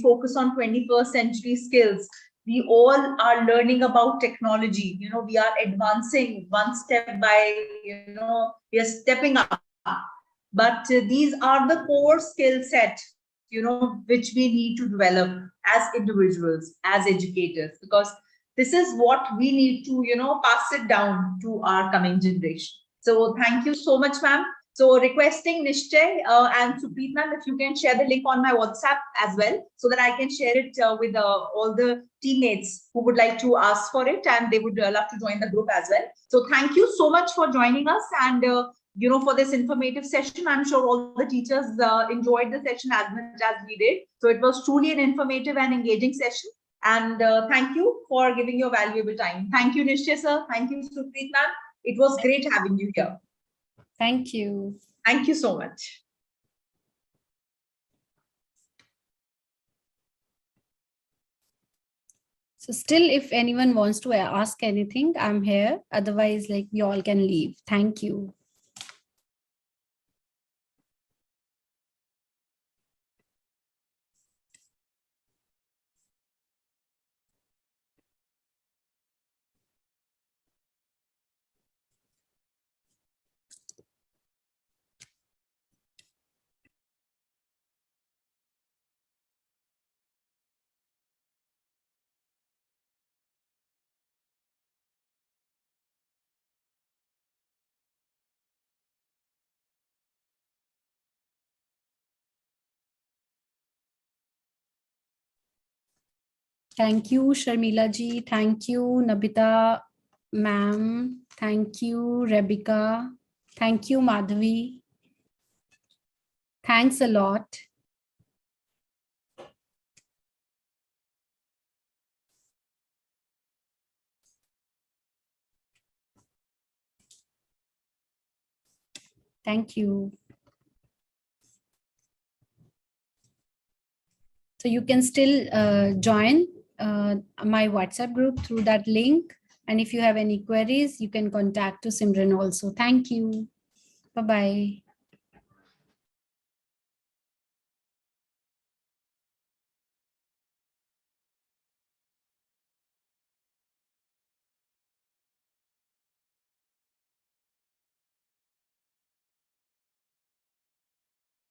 focus on 21st century skills, We all are learning about technology. We are advancing one step by, we are stepping up. But these are the core skill set, which we need to develop as individuals, as educators, because this is what we need to, pass it down to our coming generation. So thank you so much, ma'am. So requesting Nishtay and Supreet ma'am, if you can share the link on my WhatsApp as well, so that I can share it with all the teammates who would like to ask for it, and they would love to join the group as well. So thank you so much for joining us, and for this informative session. I'm sure all the teachers enjoyed the session as much as we did. So it was truly an informative and engaging session. And thank you for giving your valuable time. Thank you, Nishtay sir. Thank you, Supreet ma'am. It was great having you here. Thank you. Thank you so much. So still, if anyone wants to ask anything, I'm here. Otherwise, like, you all can leave. Thank you. Thank you, Sharmila ji. Thank you, Nabita ma'am. Thank you, Rebecca. Thank you, Madhavi. Thanks a lot. Thank you. So you can still join my WhatsApp group through that link. And if you have any queries, you can contact to Simran also. Thank you. Bye-bye.